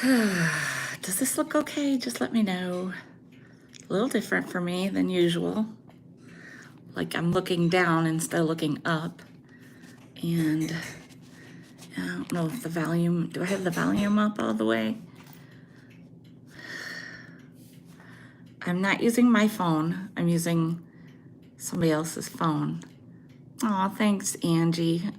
Does this look okay? Just let me know. A little different for me than usual. Like I'm looking down instead of looking up. And I don't know if the volume, do I have the volume up all the way? I'm not using my phone. I'm using somebody else's phone. Aw, thanks, Angie.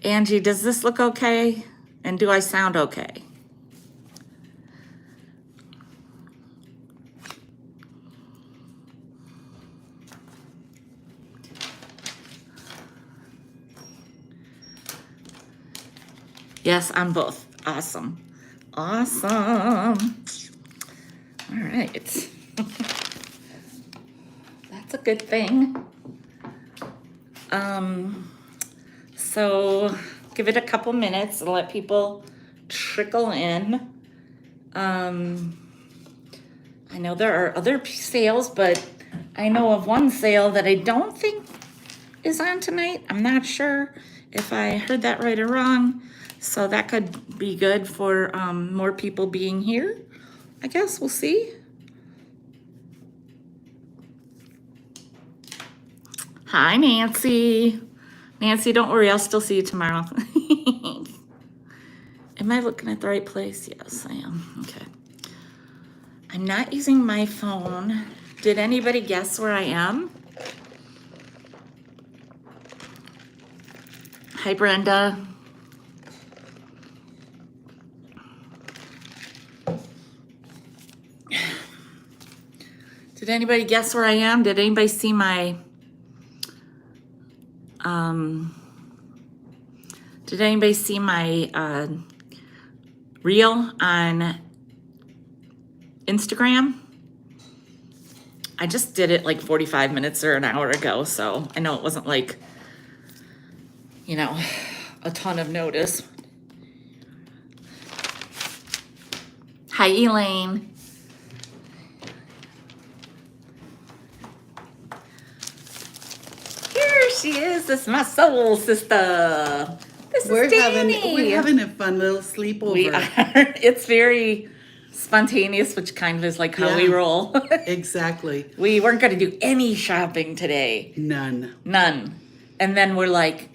Angie, does this look okay? And do I sound okay? Yes, I'm both. Awesome. Awesome. All right. That's a good thing. So give it a couple minutes and let people trickle in. I know there are other sales, but I know of one sale that I don't think is on tonight. I'm not sure if I heard that right or wrong. So that could be good for more people being here. I guess we'll see. Hi, Nancy. Nancy, don't worry. I'll still see you tomorrow. Am I looking at the right place? Yes, I am. Okay. I'm not using my phone. Did anybody guess where I am? Hi, Brenda. Did anybody guess where I am? Did anybody see my, did anybody see my reel on Instagram? I just did it like 45 minutes or an hour ago, so I know it wasn't like, you know, a ton of notice. Hi, Elaine. Here she is. This is my soul sister. This is Danny. We're having a fun little sleepover. We are. It's very spontaneous, which kind of is like how we roll. Exactly. We weren't going to do any shopping today. None. And then we're like,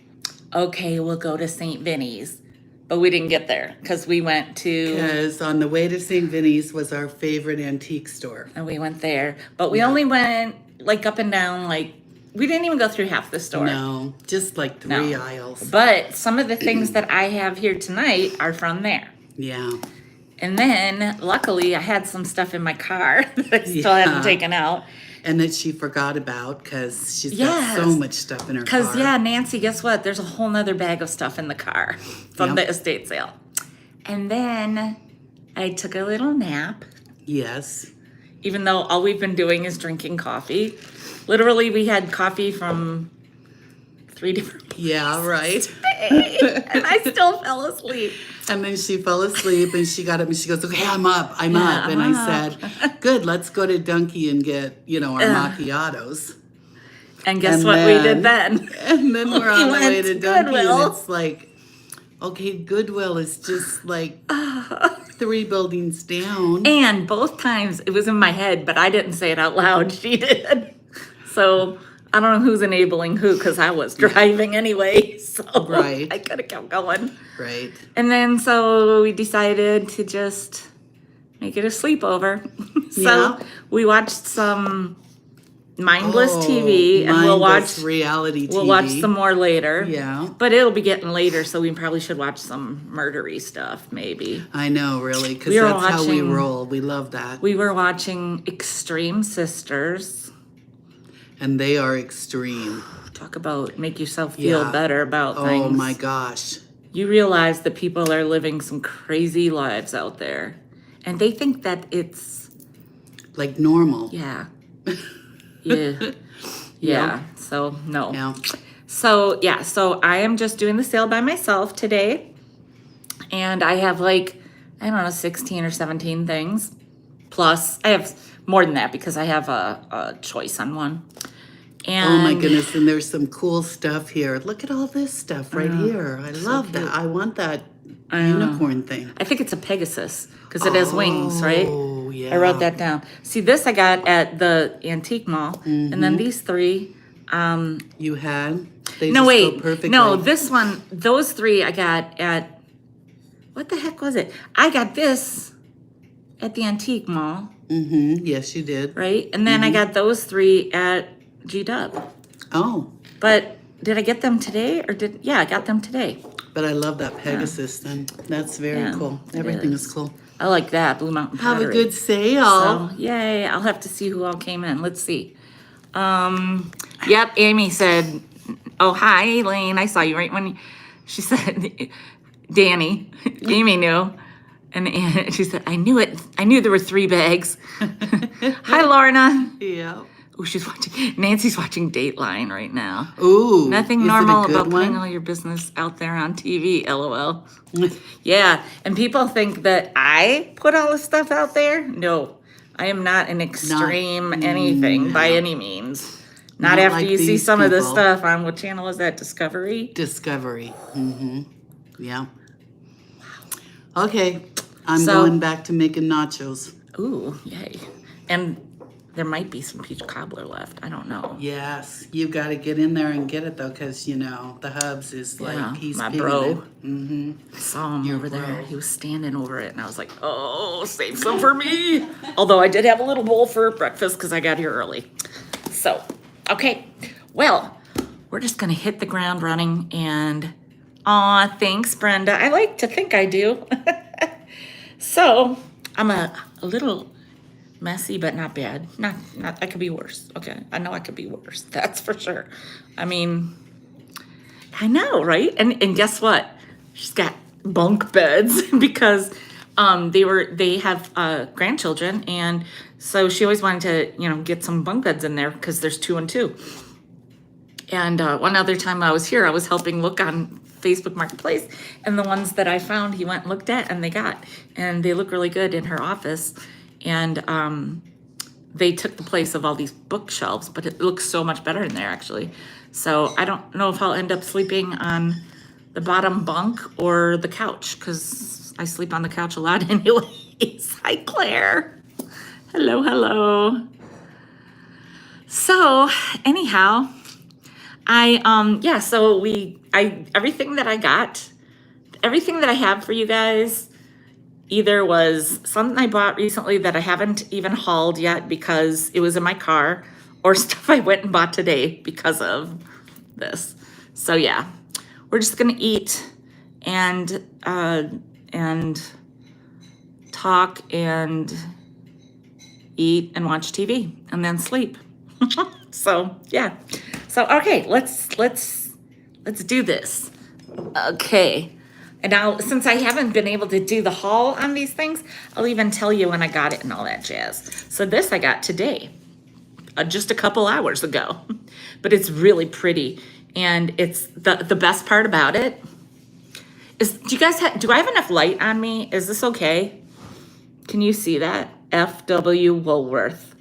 okay, we'll go to St. Vinny's. But we didn't get there because we went to... Because on the way to St. Vinny's was our favorite antique store. And we went there. But we only went like up and down, like, we didn't even go through half the store. No, just like three aisles. But some of the things that I have here tonight are from there. Yeah. And then, luckily, I had some stuff in my car that I still haven't taken out. And that she forgot about because she's got so much stuff in her car. Because, Nancy, guess what? There's a whole nother bag of stuff in the car from the estate sale. And then I took a little nap. Yes. Even though all we've been doing is drinking coffee. Literally, we had coffee from 3 different places. Yeah, right. And I still fell asleep. And then she fell asleep and she got up and she goes, okay, I'm up. And I said, good, let's go to Dunkin' and get, our macchiatos. And guess what we did then? And then we're on the way to Dunkin' and it's like, okay, Goodwill is just like 3 buildings down. And both times it was in my head, but I didn't say it out loud. She did. So I don't know who's enabling who because I was driving anyway. So I could have kept going. Right. And then so we decided to just make it a sleepover. So we watched some mindless TV and we'll watch reality TV. We'll watch some more later. Yeah. But it'll be getting later, so we probably should watch some murdery stuff, maybe. I know, really, because that's how we roll. We love that. We were watching Extreme Sisters. And they are extreme. Talk about make yourself feel better about things. Oh my gosh. You realize that people are living some crazy lives out there. And they think that it's... like normal. Yeah. Yeah. So, no. Yeah. So, so I am just doing the sale by myself today. And I have like, I don't know, 16 or 17 things. Plus, I have more than that because I have a choice on one. And Oh my goodness, and there's some cool stuff here. Look at all this stuff right here. I love that. I want that unicorn thing. I think it's a Pegasus because it has wings, right? Oh, yeah. I wrote that down. See, this I got at the antique mall, and then these three. You had? They No, just wait. go perfectly. No, this one, those three I got at, what the heck was it? I got this at the antique mall, Yes, you did. right? And then I got those three at G-Dub. Oh, But did I get them today or yeah, I got them today. but I love that Pegasus then. That's very cool. Everything is cool. I like that, Blue Mountain Have Pottery. a good sale. So, yay, I'll have to see who all came in. Let's see. Yep, Amy said, oh, hi, Elaine. I saw you right when she said, Danny, Amy knew. And she said, I knew it. I knew there were 3 bags. Hi, Lorna. Yeah. Oh, she's watching. Nancy's watching Dateline right now. Ooh. Nothing is it a normal good about putting one? all your business out there on TV, LOL. Yeah, and people think that I put all this stuff out there. No, I am not an extreme anything by any means. Not after like you see these some of this people. stuff on what channel is that? Discovery? Discovery. Yeah. Okay. I'm So- going back to making nachos. Ooh, yay. And there might be some peach cobbler left. I don't know. Yes. You've got to get in there and get it though, because, you know, the Hubs is like, Yeah, he's my big bro. in I saw him over there. bro. He was standing over it, and I was like, oh, save some for me. Although I did have a little bowl for breakfast because I got here early. So, okay. Well, we're just going to hit the ground running. And, aw, thanks, Brenda. I like to think I do. So, I'm a little messy, but not bad. Not. I could be worse. Okay, I know I could be worse. That's for sure. I mean, I know, right? And guess what? She's got bunk beds because they have grandchildren, and so she always wanted to get some bunk beds in there because there's 2 and 2. And one other time I was here, I was helping look on Facebook Marketplace, and the ones that I found, he went and looked at, and they look really good in her office. And they took the place of all these bookshelves, but it looks so much better in there, actually. So I don't know if I'll end up sleeping on the bottom bunk or the couch, because I sleep on the couch a lot anyways. Hi, Claire. Hello, hello. So anyhow, everything that I got, everything that I have for you guys, either was something I bought recently that I haven't even hauled yet because it was in my car, or stuff I went and bought today because of this. So yeah, we're just gonna eat and talk and eat and watch TV and then sleep. So yeah. So okay, let's do this. Okay. And now, since I haven't been able to do the haul on these things, I'll even tell you when I got it and all that jazz. So this I got today, just a couple hours ago, but it's really pretty. And it's the best part about it is, do I have enough light on me? Is this okay? Can you see that? F.W. Woolworth.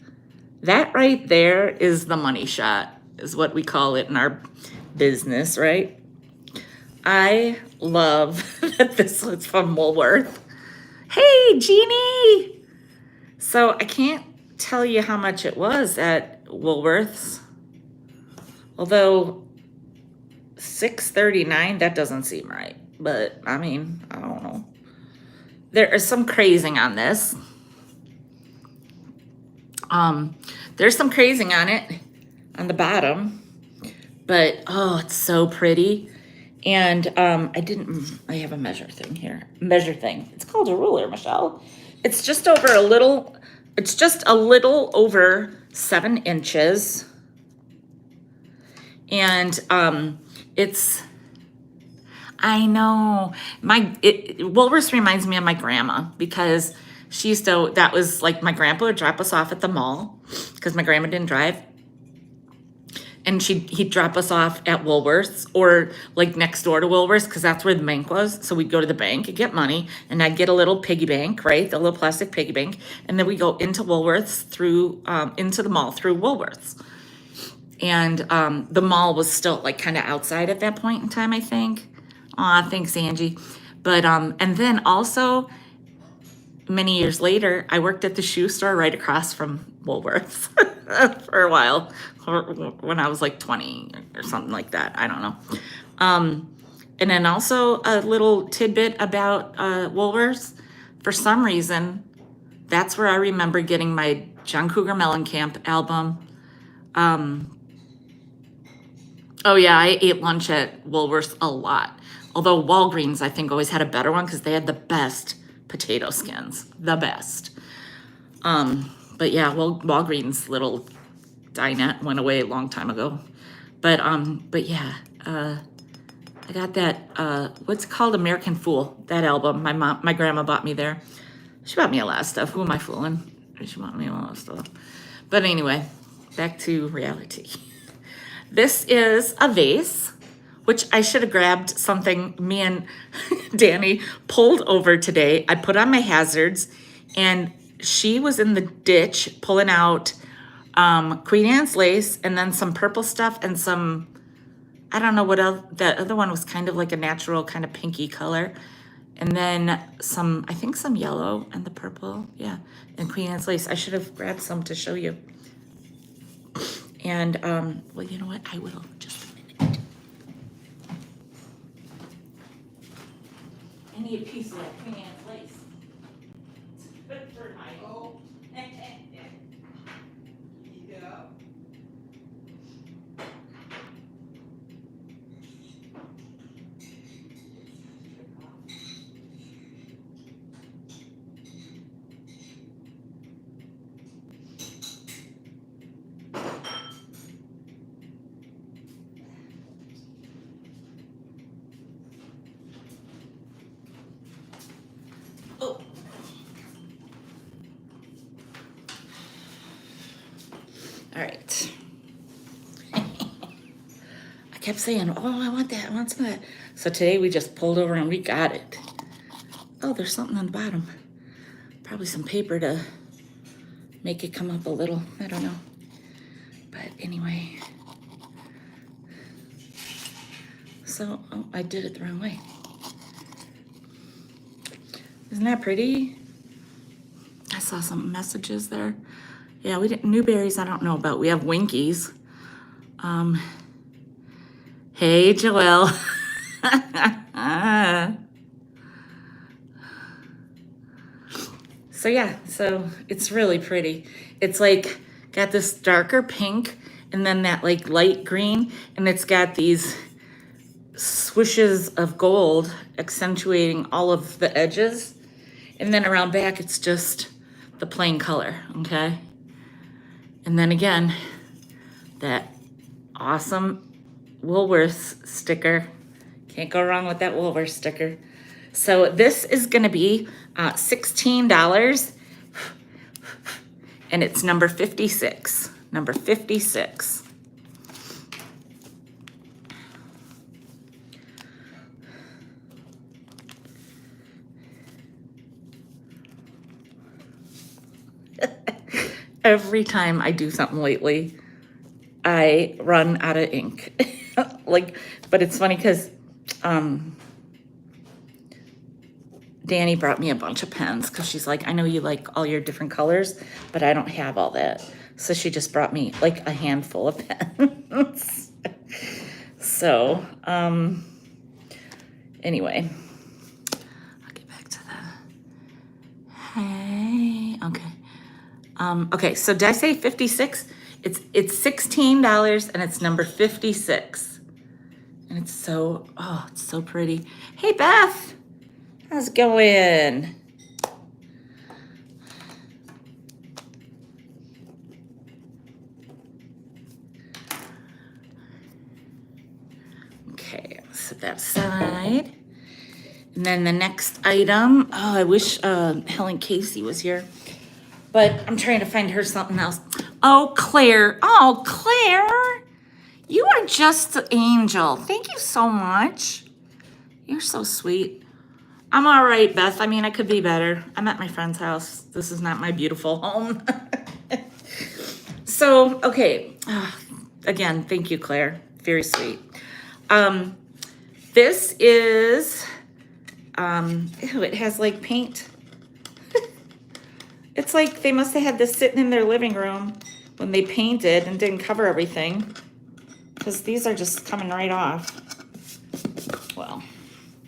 That right there is the money shot, is what we call it in our business, right? I love that this is from Woolworth. Hey, Jeannie! So I can't tell you how much it was at Woolworth's. Although $6.39, that doesn't seem right. But I mean, I don't know. There is some crazing on this. There's some crazing on it on the bottom. But oh, it's so pretty. And I have a measure thing here. Measure thing. It's called a ruler, Michelle. It's just a little over 7 inches. And I know, Woolworths reminds me of my grandma, because that was like, my grandpa would drop us off at the mall, because my grandma didn't drive. And he'd drop us off at Woolworths, or like next door to Woolworths, because that's where the bank was. So we'd go to the bank and get money, and I'd get a little piggy bank, right? The little plastic piggy bank. And then we go into Woolworths into the mall through Woolworths. And the mall was still like kind of outside at that point in time, I think. Aw, thanks, Angie. But and then also many years later, I worked at the shoe store right across from Woolworths for a while, when I was like 20 or something like that. I don't know. And then also a little tidbit about Woolworths. For some reason, that's where I remember getting my John Cougar Mellencamp album. Oh yeah, I ate lunch at Woolworths a lot. Although Walgreens, I think, always had a better one because they had the best potato skins, the best. But yeah, Walgreens little dinette went away a long time ago. But yeah, I got that, what's it called, American Fool, that album. My grandma bought me there. She bought me a lot of stuff. Who am I fooling? She bought me a lot of stuff. But anyway, back to reality. This is a vase, which I should have grabbed something me and Danny pulled over today. I put on my hazards, and she was in the ditch pulling out Queen Anne's lace and then some purple stuff and some, I don't know what else. The other one was kind of like a natural kind of pinky color. And then some, I think some yellow and the purple. Yeah, and Queen Anne's lace. I should have grabbed some to show you. And, well, you know what? I will. Just a minute. I need a piece of that Queen Anne's lace. Good for my... Oh. Yeah. Oh. All right. I kept saying, oh, I want that, I want some of that. So today we just pulled over and we got it. Oh, there's something on the bottom. Probably some paper to make it come up a little. I don't know. But anyway. So, oh, I did it the wrong way. Isn't that pretty? I saw some messages there. Yeah, we didn't, Newberries I don't know about. We have Winkies. Hey, Joelle. So yeah, so it's really pretty. It's like got this darker pink and then that like light green, and it's got these swishes of gold accentuating all of the edges. And then around back, it's just the plain color, okay? And then again, that awesome Woolworths sticker. Can't go wrong with that Woolworths sticker. So this is gonna be $16, and it's number 56, number 56. Every time I do something lately, I run out of ink. Like, but it's funny because Danny brought me a bunch of pens because she's like, I know you like all your different colors, but I don't have all that. So she just brought me like a handful of pens. So, anyway, I'll get back to the, hey, okay. Okay, so did I say 56? It's $16 and it's number 56. And it's so, oh, it's so pretty. Hey, Beth, how's it going? Okay, set that aside. And then the next item, oh, I wish Helen Casey was here. But I'm trying to find her something else. Oh, Claire. Oh, Claire. You are just an angel. Thank you so much. You're so sweet. I'm all right, Beth. I mean, I could be better. I'm at my friend's house. This is not my beautiful home. So, okay. again, thank you, Claire. Very sweet. This is, ew, it has like paint. It's like they must have had this sitting in their living room when they painted and didn't cover everything, because these are just coming right off. Well,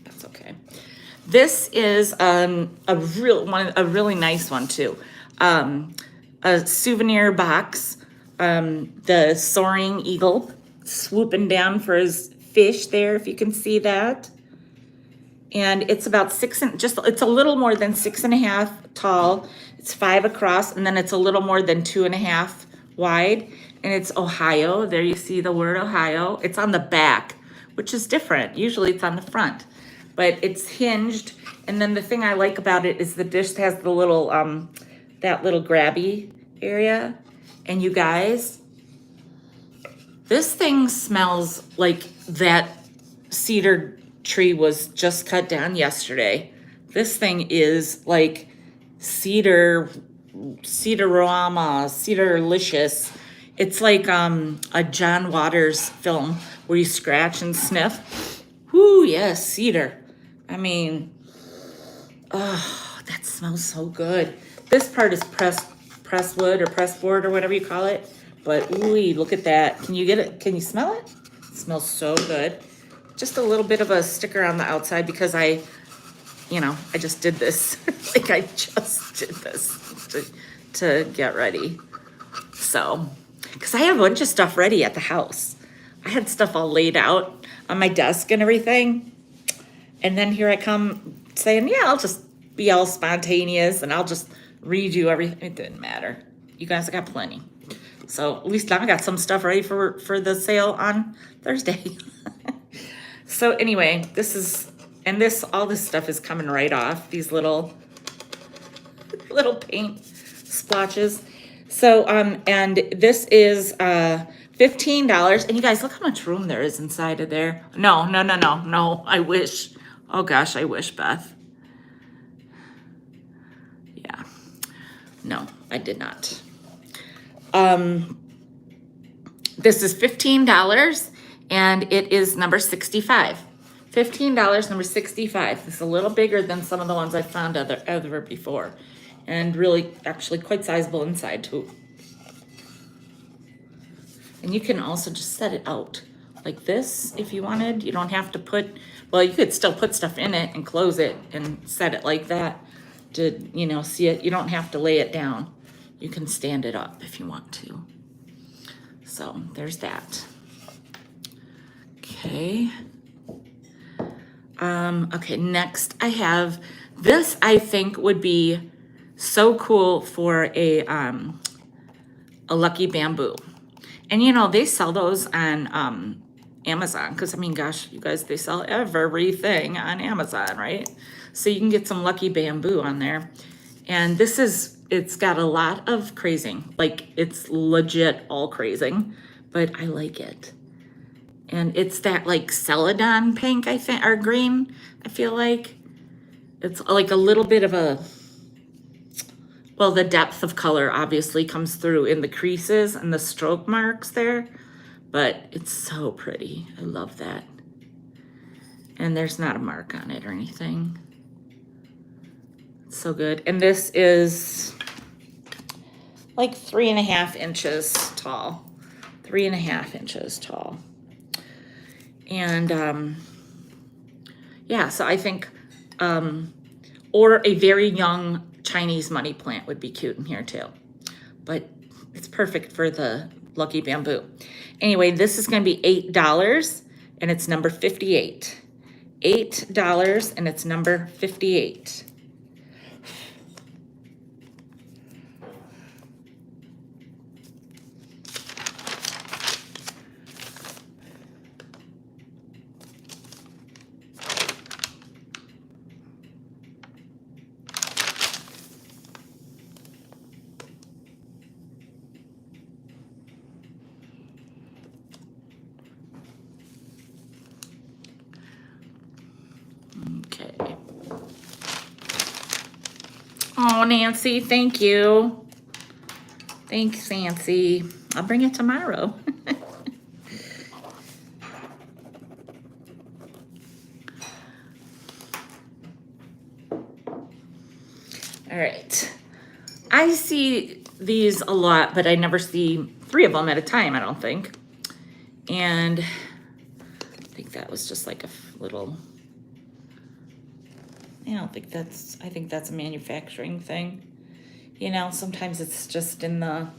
that's okay. This is a really nice one too. A souvenir box. The soaring eagle swooping down for his fish there, if you can see that. And it's about it's a little more than 6.5 tall. It's 5 across, and then it's a little more than 2.5 wide. And it's Ohio. There you see the word Ohio. It's on the back, which is different. Usually it's on the front, but it's hinged. And then the thing I like about it is the dish has the little, that little grabby area. And you guys, this thing smells like that cedar tree was just cut down yesterday. This thing is like Cedarama, Cedarlicious. It's like a John Waters film where you scratch and sniff. Whoo, yes, cedar. I mean, oh, that smells so good. This part is pressed wood or pressed board or whatever you call it. But ooh, look at that. Can you get it? Can you smell it? It smells so good. Just a little bit of a sticker on the outside because I just did this. Like I just did this to get ready. So, because I have a bunch of stuff ready at the house. I had stuff all laid out on my desk and everything. And then here I come saying, yeah, I'll just be all spontaneous and I'll just redo everything. It didn't matter. You guys got plenty. So at least now I got some stuff ready for the sale on Thursday. So anyway, all this stuff is coming right off. These little paint splotches. So, and this is $15. And you guys, look how much room there is inside of there. No, I wish. Oh gosh, I wish, Beth. Yeah. No, I did not. This is $15 and it is number 65. $15, number 65. It's a little bigger than some of the ones I found ever before. And really, actually quite sizable inside too. And you can also just set it out like this if you wanted. You don't have to you could still put stuff in it and close it and set it like that to, see it. You don't have to lay it down. You can stand it up if you want to. So there's that. Okay. Okay, next I have this. I think would be so cool for a lucky bamboo. And they sell those on Amazon because I mean, gosh, you guys, they sell everything on Amazon, right? So you can get some lucky bamboo on there. And it's got a lot of crazing. Like it's legit all crazing, but I like it. And it's that like celadon pink, I think, or green, I feel like. It's like a little bit of the depth of color obviously comes through in the creases and the stroke marks there, but it's so pretty. I love that. And there's not a mark on it or anything. It's so good. And this is like 3.5 inches tall. 3.5 inches tall. And yeah, so I think or a very young Chinese money plant would be cute in here too. But it's perfect for the lucky bamboo. Anyway, this is going to be $8 and it's number 58. $8 and it's number 58. Okay. Oh, Nancy, thank you. Thanks, Nancy. I'll bring it tomorrow. All right. I see these a lot, but I never see 3 of them at a time, I don't think. And I think that was just like a little, I think that's a manufacturing thing. You know, sometimes it's just in the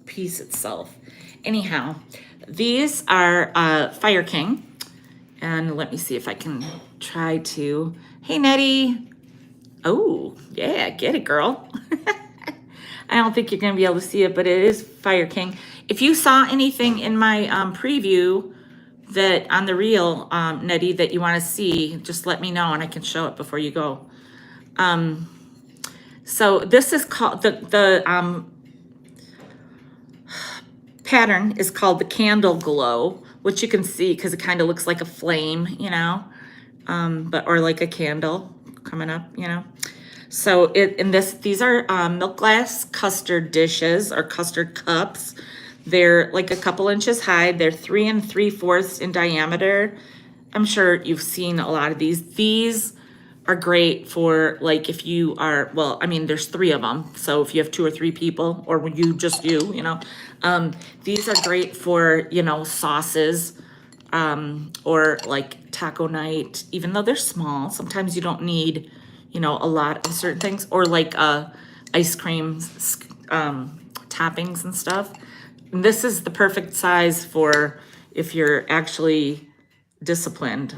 piece itself. Anyhow, these are Fire King. And let me see if I can try to, hey Nettie. Oh, yeah, get it, girl. I don't think you're gonna be able to see it, but it is Fire King. If you saw anything in my preview that on the reel, Nettie, that you wanna see, just let me know and I can show it before you go. So this is called, the pattern is called the Candle Glow, which you can see because it kind of looks like a flame, you know, or like a candle coming up, you know. So these are milk glass custard dishes or custard cups. They're like a couple inches high. They're 3 3/4 in diameter. I'm sure you've seen a lot of these. These are great for like if you are, well, I mean, there's 3 of them. So if you have 2 or 3 people or when you, you know, these are great for, you know, sauces, or like taco night, even though they're small. Sometimes you don't need, you know, a lot of certain things, or like ice cream toppings and stuff. And this is the perfect size for if you're actually disciplined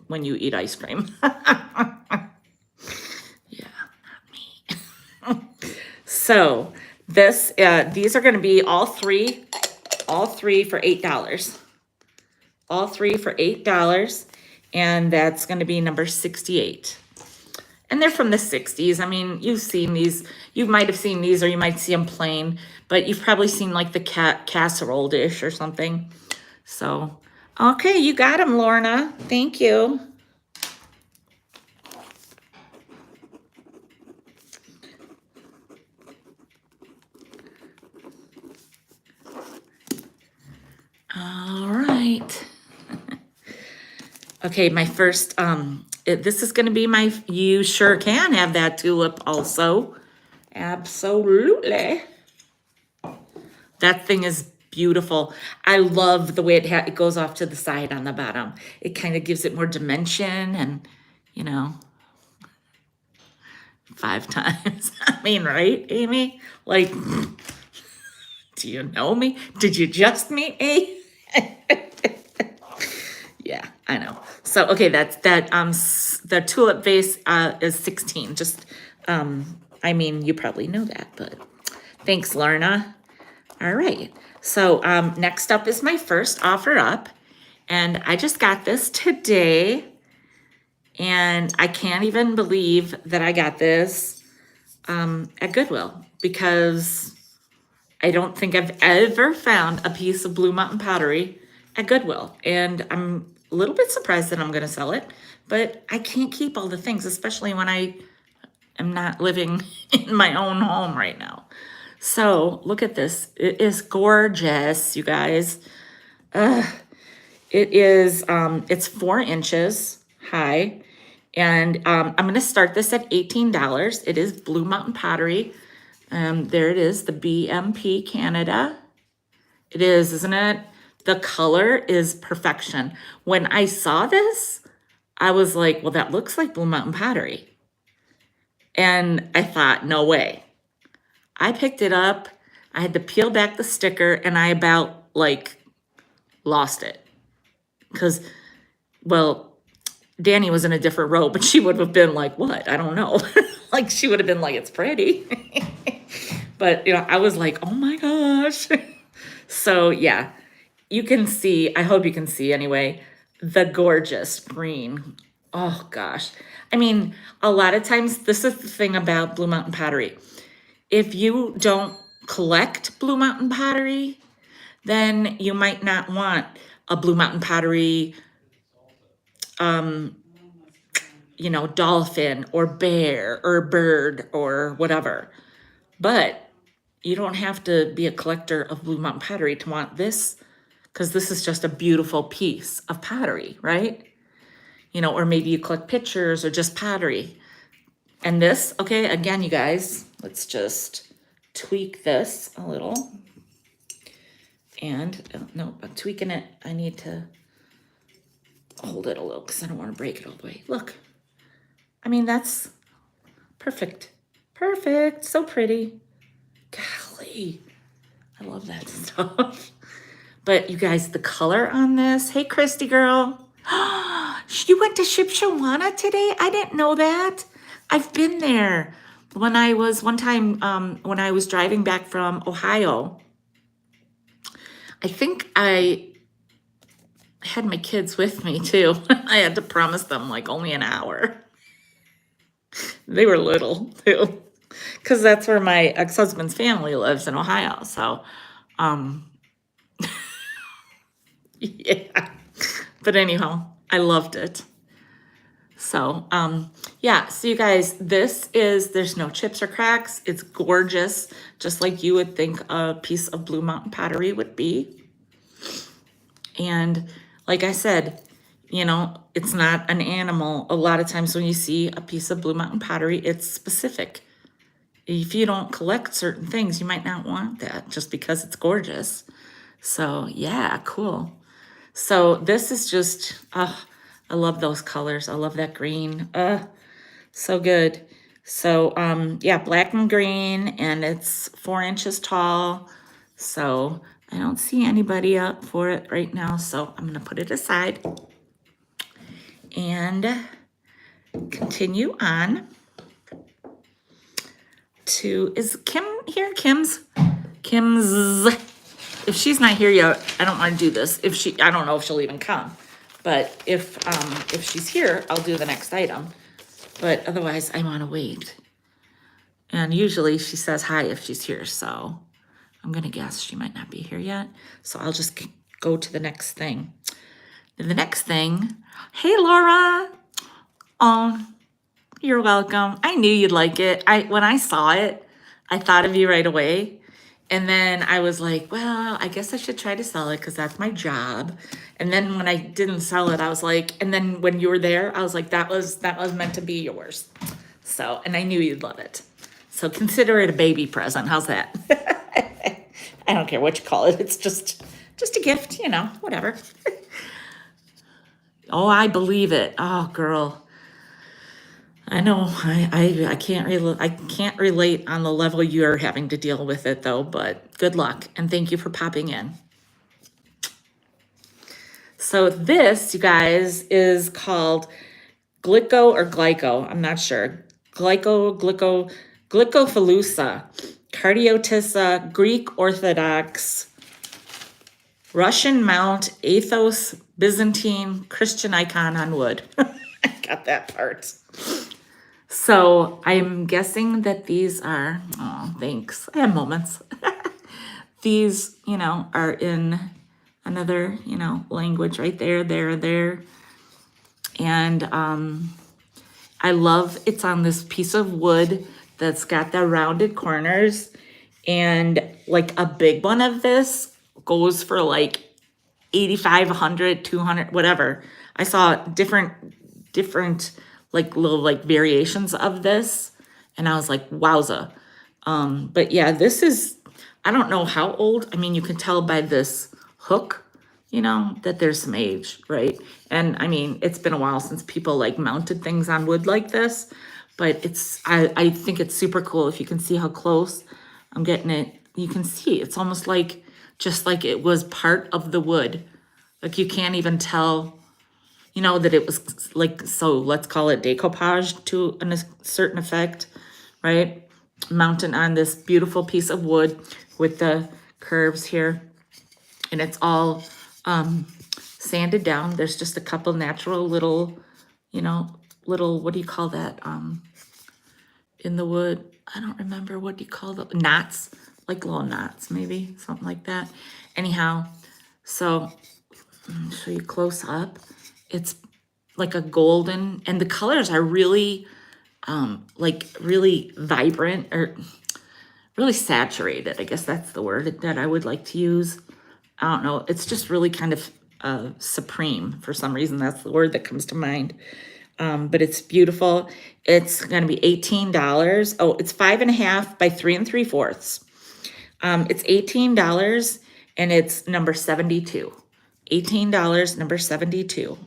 when you eat ice cream. Yeah, not me. So these are going to be all three for $8. All 3 for $8, and that's going to be number 68. And they're from the 60s. I mean, you've seen these. You might have seen these, or you might see them plain, but you've probably seen like the casserole dish or something. So, okay, you got them, Lorna. Thank you. All right. Okay, my first, this is going to be you sure can have that tulip also. Absolutely. That thing is beautiful. I love the way it goes off to the side on the bottom. It kind of gives it more dimension and, you know, 5 times. I mean, right, Amy? Like, do you know me? Did you just meet me? Yeah, I know. So, okay, the tulip vase is 16. Just, I mean, you probably know that, but thanks, Lorna. All right. So, next up is my first offer up, and I just got this today, and I can't even believe that I got this at Goodwill, because I don't think I've ever found a piece of Blue Mountain pottery at Goodwill, and I'm a little bit surprised that I'm going to sell it, but I can't keep all the things, especially when I am not living in my own home right now. So look at this. It is gorgeous, you guys. It is, it's 4 inches high, and I'm going to start this at $18. It is Blue Mountain Pottery. There it is, the BMP Canada. It is, isn't it? The color is perfection. When I saw this, I was like, well, that looks like Blue Mountain Pottery. And I thought, no way. I picked it up. I had to peel back the sticker, and I about like lost it. Because, well, Danny was in a different row, but she would have been like, what? I don't know. Like, she would have been like, it's pretty. But, you know, I was like, oh my gosh. So, yeah, you can see, I hope you can see anyway, the gorgeous green. Oh, gosh. I mean, a lot of times, this is the thing about Blue Mountain Pottery. If you don't collect Blue Mountain Pottery, then you might not want a Blue Mountain Pottery, you know, dolphin or bear or bird or whatever. But you don't have to be a collector of Blue Mountain Pottery to want this, because this is just a beautiful piece of pottery, right? you know, or maybe you collect pictures or just pottery. And this, okay, again, you guys, let's just tweak this a little. And, no, I'm tweaking it. I need to hold it a little because I don't want to break it all the way. Look, I mean, that's perfect. Perfect, so pretty. Golly, I love that stuff. But you guys, the color on this, hey, Christy girl. You went to Shipshawana today? I didn't know that. I've been there. When I was, one time, when I was driving back from Ohio, I think I had my kids with me too. I had to promise them like only an hour. They were little too, because that's where my ex-husband's family lives in Ohio. So, yeah. But anyhow, I loved it. So, yeah, so you guys, there's no chips or cracks. It's gorgeous, just like you would think a piece of Blue Mountain pottery would be. And like I said, you know, it's not an animal. A lot of times when you see a piece of Blue Mountain pottery, it's specific. If you don't collect certain things, you might not want that just because it's gorgeous. So, yeah, cool. So this is just, I love those colors. I love that green. So good. So, yeah, black and green, and it's 4 inches tall. So I don't see anybody up for it right now. So I'm going to put it aside and continue on to, is Kim here? Kim's. If she's not here yet, I don't want to do this. I don't know if she'll even come. But if she's here, I'll do the next item. But otherwise, I want to wait. And usually she says hi if she's here. So I'm going to guess she might not be here yet. So I'll just go to the next thing. And the next thing, hey, Laura. Oh, you're welcome. I knew you'd like it. When I saw it, I thought of you right away. And then I was like, well, I guess I should try to sell it because that's my job. And then when I didn't sell it, I was like, and then when you were there, I was like, that was meant to be yours. So, and I knew you'd love it. So consider it a baby present. How's that? I don't care what you call it. It's just a gift, you know, whatever. Oh, I believe it. Oh, girl. I know I can't relate on the level you're having to deal with it though, but good luck and thank you for popping in. So this, you guys, is called Glico or Glyco. I'm not sure. Glycophalusa, Cardiotissa, Greek Orthodox, Russian Mount, Athos, Byzantine, Christian icon on wood. I got that part. So I'm guessing that these are, oh, thanks. I have moments. These, you know, are in another, you know, language right there. And I love it's on this piece of wood that's got the rounded corners. And like a big one of this goes for like 85, 100, 200, whatever. I saw different like little like variations of this, and I was like, wowza. But yeah, this is, I don't know how old. I mean, you can tell by this hook, you know, that there's some age, right? And I mean, it's been a while since people like mounted things on wood like this, but I think it's super cool. If you can see how close I'm getting it, you can see it's almost like, just like it was part of the wood. Like you can't even tell, you know, that it was like, so let's call it decoupage to a certain effect, right? Mounted on this beautiful piece of wood with the curves here. And it's all sanded down. There's just a couple natural little, you know, what do you call that? In the wood, I don't remember, what do you call the knots? Like little knots, maybe, something like that. Anyhow, so I'll show you close up. It's like a golden, and the colors are really, like really vibrant or really saturated. I guess that's the word that I would like to use. I don't know. It's just really kind of supreme. For some reason, that's the word that comes to mind. But it's beautiful. It's going to be $18. Oh, it's 5.5 by 3 3/4. It's $18 and it's number 72. $18, number 72.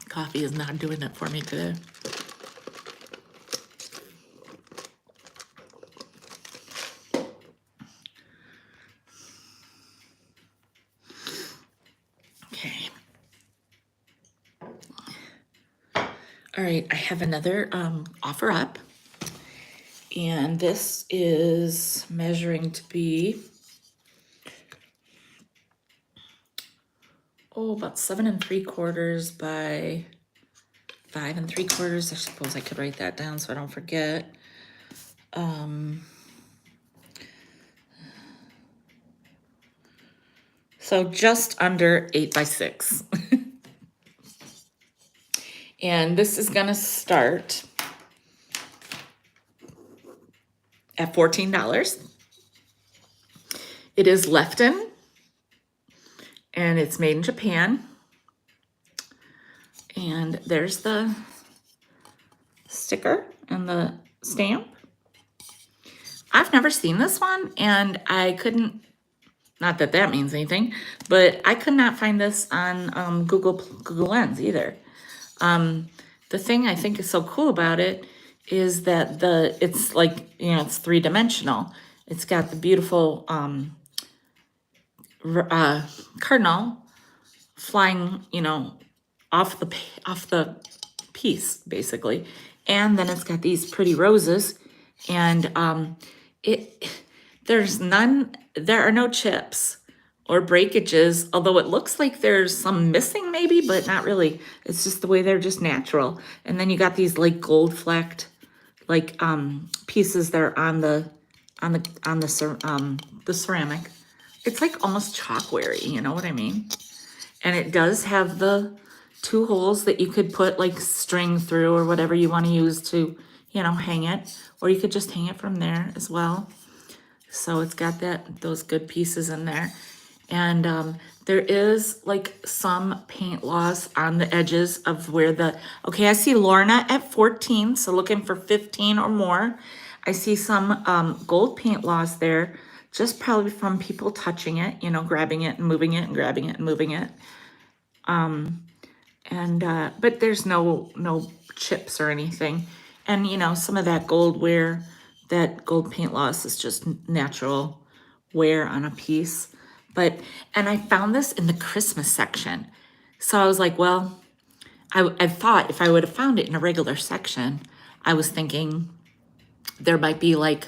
Coffee is not doing it for me today. Okay. All right, I have another offer up. And this is measuring to be, about 7 3/4 by 5 3/4. I suppose I could write that down so I don't forget. So just under 8 by 6. And this is gonna start at $14. It is Lefton, and it's made in Japan. And there's the sticker and the stamp. I've never seen this one, and I couldn't, not that that means anything, but I could not find this on Google Lens either. The thing I think is so cool about it is that it's like, it's 3-dimensional. It's got the beautiful cardinal flying, off the piece basically, and then it's got these pretty roses, and there are no chips or breakages, although it looks like there's some missing maybe, but not really. It's just the way they're just natural. And then you got these like gold flecked like pieces that are on the ceramic. It's like almost chalkware-y, you know what I mean? And it does have the 2 holes that you could put like string through or whatever you want to use to, hang it, or you could just hang it from there as well. So it's got those good pieces in there. And there is like some paint loss on the edges of where I see Lorna at 14, so looking for 15 or more. I see some gold paint loss there, just probably from people touching it, grabbing it and moving it and grabbing it and moving it. But there's no chips or anything. And, some of that gold wear, that gold paint loss is just natural wear on a piece. And I found this in the Christmas section. So I was like, well, I thought if I would have found it in a regular section, I was thinking there might be like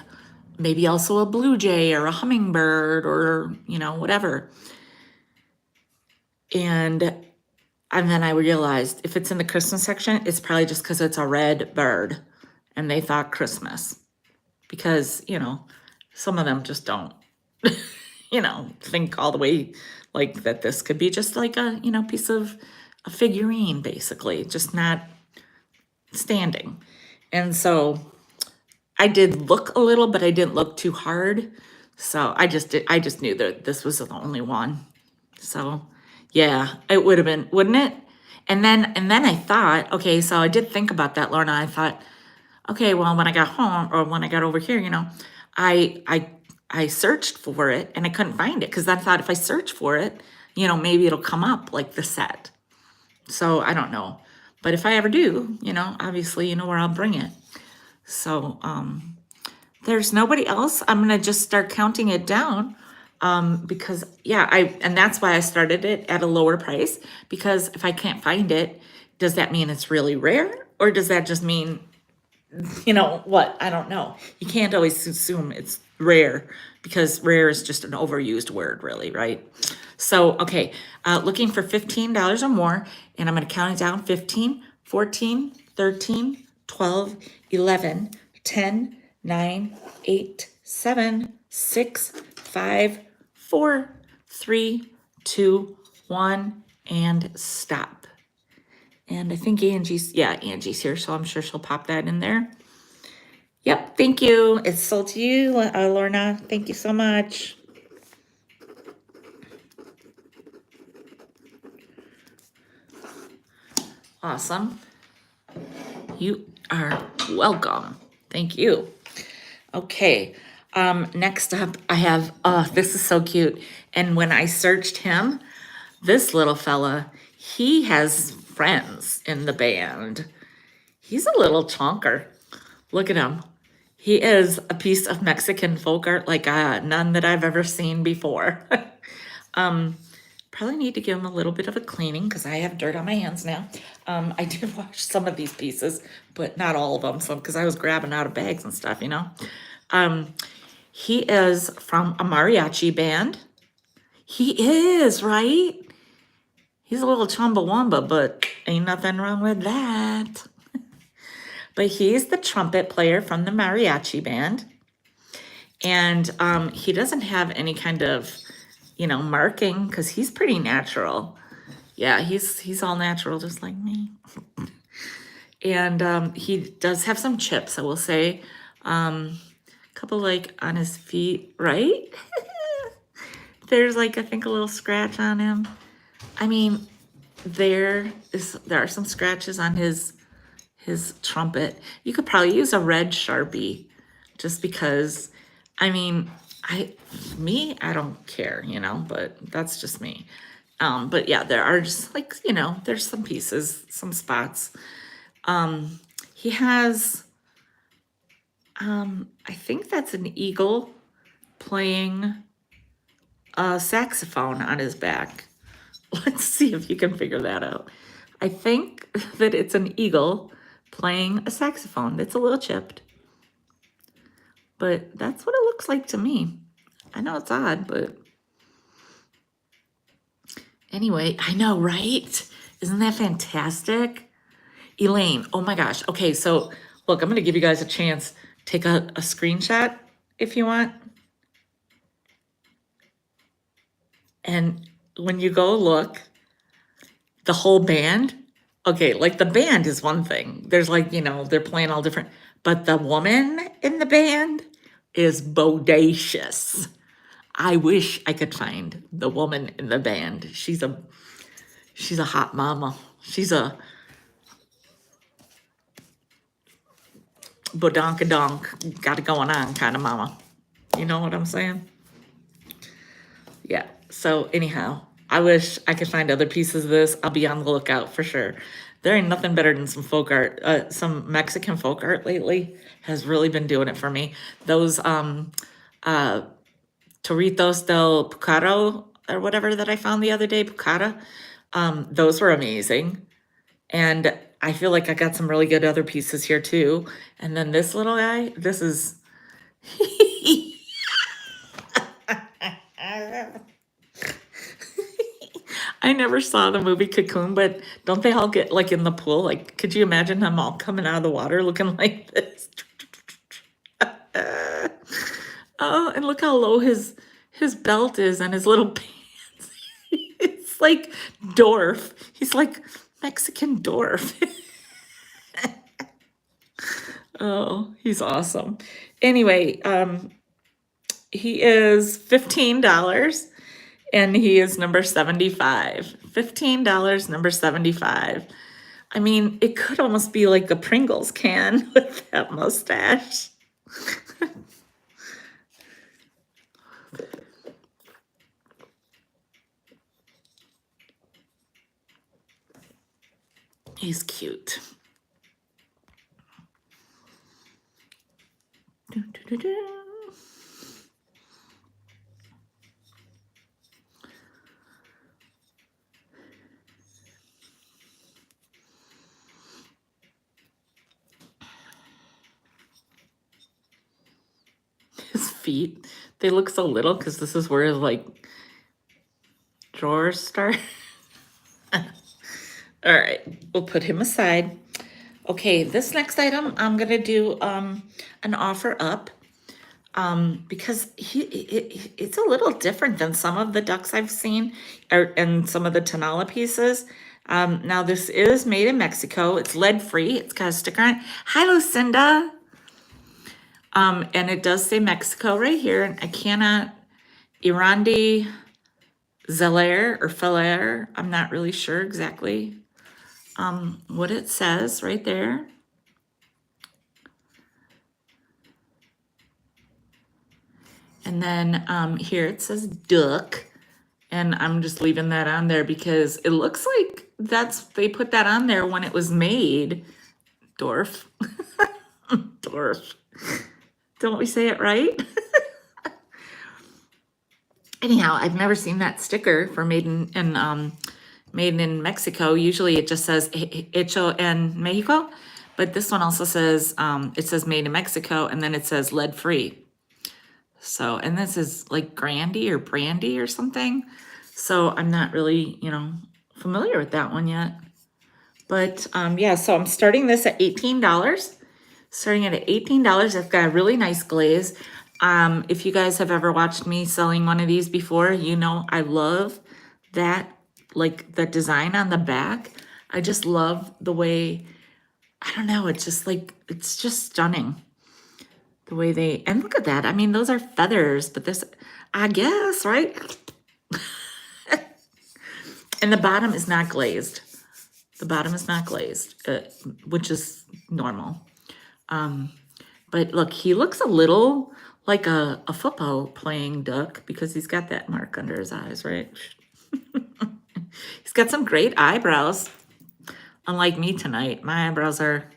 maybe also a blue jay or a hummingbird or, whatever. And then I realized if it's in the Christmas section, it's probably just because it's a red bird and they thought Christmas. Because, some of them just don't, think all the way like that this could be just like a, piece of a figurine, basically, just not standing. And so I did look a little, but I didn't look too hard. So I just knew that this was the only one. So yeah, it would have been, wouldn't it? And then I thought, okay, so I did think about that, Lorna. I thought, okay, well, when I got home or when I got over here, I searched for it and I couldn't find it because I thought if I search for it, maybe it'll come up like the set. So I don't know. But if I ever do, obviously, where I'll bring it. So there's nobody else. I'm going to just start counting it down because, and that's why I started it at a lower price, because if I can't find it, does that mean it's really rare? Or does that just mean, what? I don't know. You can't always assume it's rare because rare is just an overused word, really, right? So, okay, looking for $15 or more, and I'm going to count it down: 15, 14, 13, 12, 11, 10, 9, 8, 7, 6, 5, 4, 3, 2, 1, and stop. And I think Angie's here, so I'm sure she'll pop that in there. Yep, thank you. It's sold to you, Lorna. Thank you so much. Awesome. You are welcome. Thank you. Okay. Next up, I have, this is so cute. And when I searched him, this little fella, he has friends in the band. He's a little chonker. Look at him. He is a piece of Mexican folk art like none that I've ever seen before. Probably need to give him a little bit of a cleaning because I have dirt on my hands now. I did wash some of these pieces, but not all of them, so because I was grabbing out of bags and stuff, you know. He is from a mariachi band. He is, right? He's a little chumbawamba, but ain't nothing wrong with that. But he's the trumpet player from the mariachi band. And he doesn't have any kind of, marking because he's pretty natural. Yeah, he's all natural, just like me. And he does have some chips, I will say. A couple like on his feet, right? There's like, I think, a little scratch on him. I mean, there are some scratches on his trumpet. You could probably use a red Sharpie just because, I mean, I don't care, but that's just me. But yeah, there are just like, there's some pieces, some spots. He has, I think that's an eagle playing a saxophone on his back. Let's see if you can figure that out. I think that it's an eagle playing a saxophone. It's a little chipped, but that's what it looks like to me. I know it's odd, but anyway, I know, right? Isn't that fantastic? Elaine, oh my gosh. Okay, so look, I'm going to give you guys a chance. Take a screenshot if you want. And when you go look, the whole band, okay, like the band is one thing. There's like, they're playing all different, but the woman in the band is bodacious. I wish I could find the woman in the band. She's a hot mama. She's a bodonkadonk, got it going on kind of mama. You know what I'm saying? Yeah. So anyhow, I wish I could find other pieces of this. I'll be on the lookout for sure. There ain't nothing better than some folk art. Some Mexican folk art lately has really been doing it for me. Those Torritos del Pucaro or whatever that I found the other day, Pucara, those were amazing. And I feel like I got some really good other pieces here too. And then this little guy, this is... I never saw the movie Cocoon, but don't they all get like in the pool? Like, could you imagine them all coming out of the water looking like this? Oh, and look how low his belt is and his little pants. It's like dwarf. He's like Mexican dwarf. Oh, he's awesome. Anyway, he is $15 and he is number 75. $15, number 75. I mean, it could almost be like a Pringles can with that mustache. He's cute. His feet, they look so little because this is where like drawers start. All right, we'll put him aside. Okay, this next item, I'm gonna do an offer up. because it's a little different than some of the ducks I've seen, and some of the Tonala pieces. Now this is made in Mexico. It's lead free. It's got a sticker on it. Hi, Lucinda. And it does say Mexico right here. And I cannot, Irandi Zeller or Feller. I'm not really sure exactly what it says right there. And then here it says duck. And I'm just leaving that on there because it looks like they put that on there when it was made. Dorf. Dorf. Don't we say it right? Anyhow, I've never seen that sticker for made in Mexico. Usually it just says hecho en Mexico, but this one also says it says made in Mexico, and then it says lead free. So, and this is like Grandy or Brandy or something. So I'm not really, familiar with that one yet. But yeah, so I'm starting this at $18. Starting it at $18. I've got a really nice glaze. If you guys have ever watched me selling one of these before, I love that, like the design on the back. I just love the way, I don't know, it's just stunning. The way and look at that. I mean, those are feathers, but this, I guess, right? And the bottom is not glazed. The bottom is not glazed, which is normal. But look, he looks a little like a football playing duck because he's got that mark under his eyes, right? He's got some great eyebrows. Unlike me tonight, my eyebrows are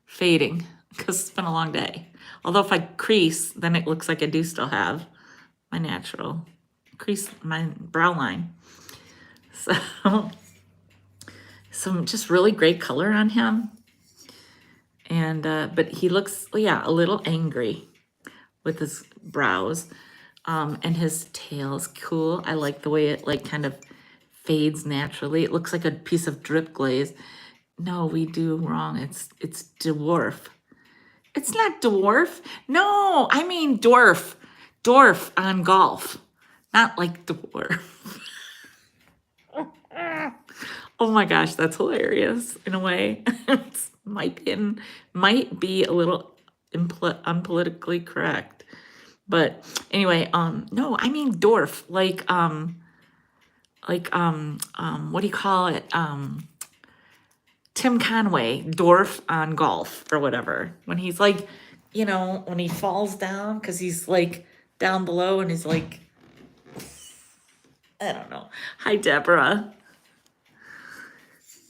fading because it's been a long day. Although if I crease, then it looks like I do still have my natural crease, my brow line. So, some just really great color on him. And, but he looks, a little angry with his brows. And his tail's cool. I like the way it kind of fades naturally. It looks like a piece of drip glaze. No, we do wrong. It's dwarf. It's not dwarf. No, I mean dwarf. Dwarf on golf. Not like dwarf. Oh my gosh, that's hilarious in a way. It might be a little unpolitically correct. But anyway, no, I mean dwarf, what do you call it? Tim Conway, dwarf on golf or whatever. When he's when he falls down because he's down below and he's I don't know. Hi, Deborah.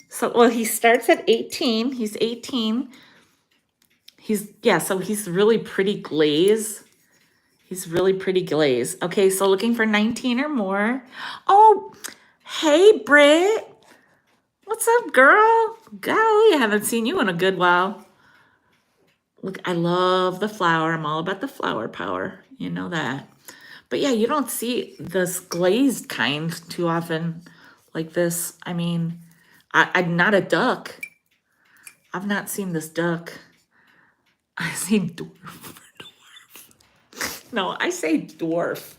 So, well, he starts at 18. He's 18. So he's really pretty glaze. He's really pretty glaze. Okay, so looking for 19 or more. Oh, hey, Britt. What's up, girl? Golly, I haven't seen you in a good while. Look, I love the flower. I'm all about the flower power. You know that. But yeah, you don't see this glazed kind too often like this. I mean, I'm not a duck. I've not seen this duck. I say dwarf. No, I say dwarf.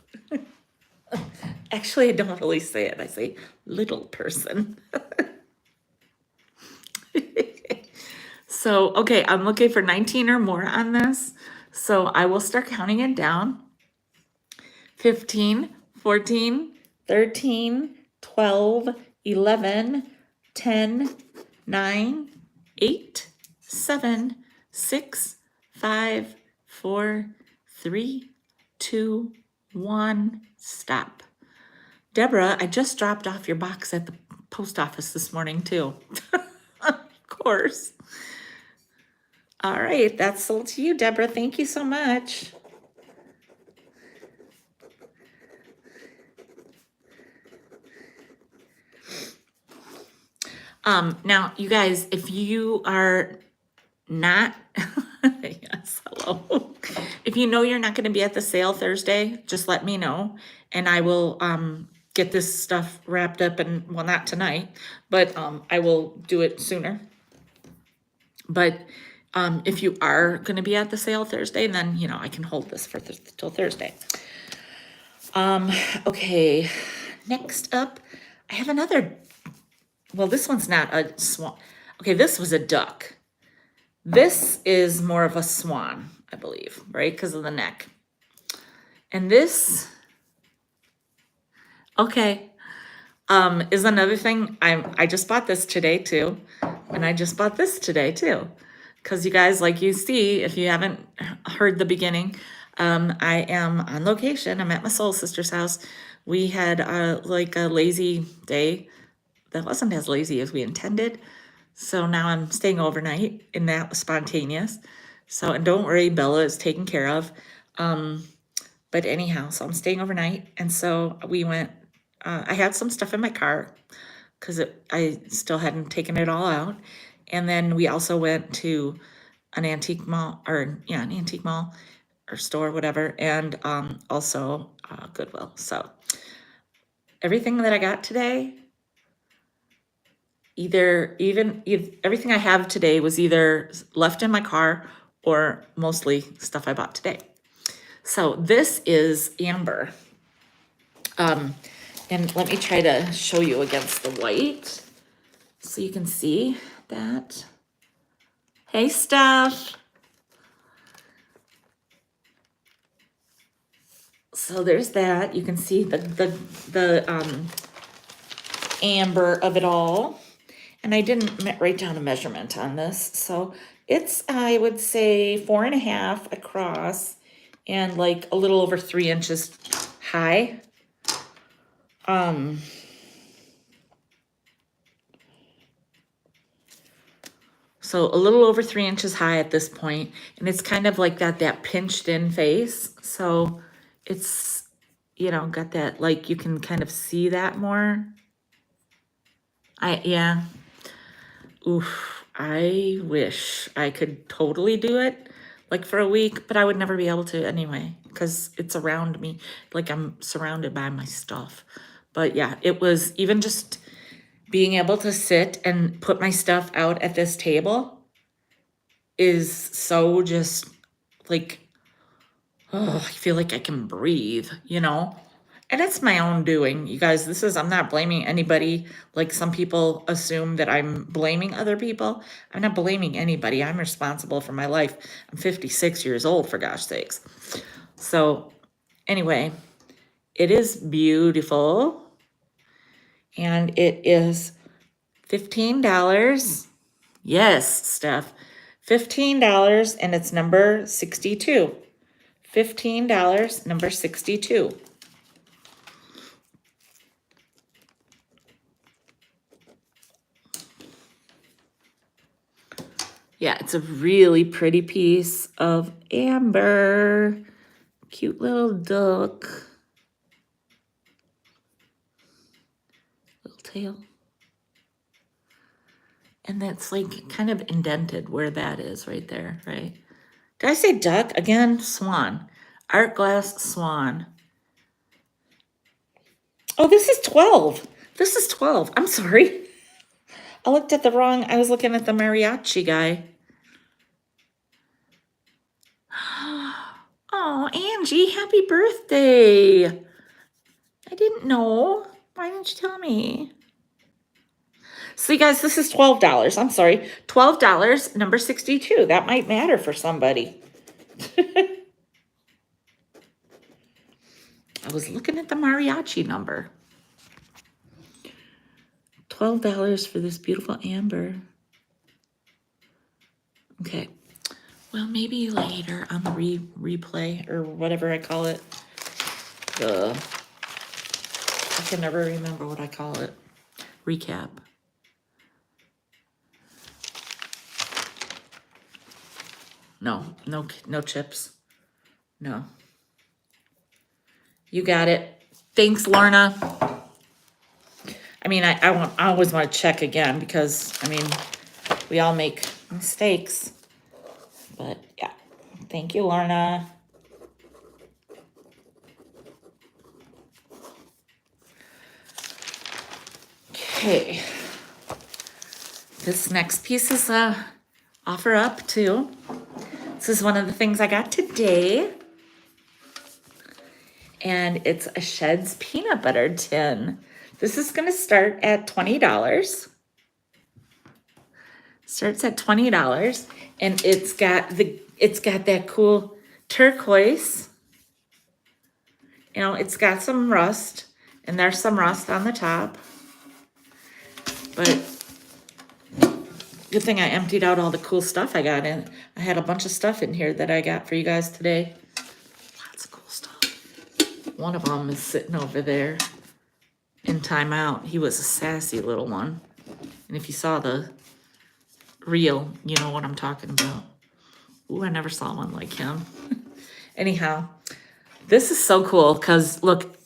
Actually, I don't really say it. I say little person. So, okay, I'm looking for 19 or more on this. So I will start counting it down. 15, 14, 13, 12, 11, 10, 9, 8, 7, 6, 5, 4, 3, 2, 1, stop. Deborah, I just dropped off your box at the post office this morning too. Of course. All right, that's sold to you, Deborah. Thank you so much. Now, you guys, if you are not, yes, hello. If you know you're not going to be at the sale Thursday, just let me know, and I will get this stuff wrapped up, and well, not tonight, but I will do it sooner. But If you are going to be at the sale Thursday, then, you know, I can hold this for till Thursday. Okay, next up, I have another, well, this one's not a swan. Okay, this was a duck. This is more of a swan, I believe, right? Because of the neck. And this, okay, is another thing. I just bought this today too. And I just bought this today too. Because you guys, like you see, if you haven't heard the beginning, I am on location. I'm at my soul sister's house. We had like a lazy day that wasn't as lazy as we intended. So now I'm staying overnight, and that was spontaneous. So, and don't worry, Bella is taken care of. But anyhow, so I'm staying overnight. And so we went, I had some stuff in my car because I still hadn't taken it all out. And then we also went to an antique mall, or yeah, an antique mall or store, whatever, and also Goodwill. So everything that I got today, everything I have today was either left in my car or mostly stuff I bought today. So this is amber. And let me try to show you against the white so you can see that. Hey, Steph. So there's that. You can see the amber of it all. And I didn't write down a measurement on this. So it's, I would say, 4.5 across and like a little over 3 inches high. So a little over 3 inches high at this point, and it's kind of like got that pinched in face. So it's, you know, got that, like, you can kind of see that more. Yeah. Oof. I wish I could totally do it like for a week, but I would never be able to anyway, because it's around me. Like I'm surrounded by my stuff. But yeah, it was even just being able to sit and put my stuff out at this table is so just like, oh, I feel like I can breathe, you know? And it's my own doing, you guys. I'm not blaming anybody. Like some people assume that I'm blaming other people. I'm not blaming anybody. I'm responsible for my life. I'm 56 years old, for gosh sakes. So anyway, it is beautiful. And it is $15. Yes, Steph. $15, and it's number 62. $15, number 62. Yeah, it's a really pretty piece of amber. Cute little duck. Little tail. And that's like kind of indented where that is right there, right? Did I say duck? Again, swan. Art glass swan. Oh, this is 12. This is 12. I'm sorry. I looked at the wrong, I was looking at the mariachi guy. Oh, Angie, happy birthday. I didn't know. Why didn't you tell me? So you guys, this is $12. I'm sorry. $12, number 62. That might matter for somebody. I was looking at the mariachi number. $12 for this beautiful amber. Okay. Well, maybe later on the replay or whatever I call it. I can never remember what I call it. Recap. No chips. No. You got it. Thanks, Lorna. I mean, I always want to check again because, I mean, we all make mistakes. But, yeah. Thank you, Lorna. Okay. This next piece is offer up too. This is one of the things I got today. And it's a Shed's peanut butter tin. This is gonna start at $20. Starts at $20, and it's got that cool turquoise. You know, it's got some rust, and there's some rust on the top. But good thing I emptied out all the cool stuff I got in. I had a bunch of stuff in here that I got for you guys today. Lots of cool stuff. One of them is sitting over there in timeout. He was a sassy little one. And if you saw the reel, you know what I'm talking about. Ooh, I never saw one like him. Anyhow, this is so cool because look,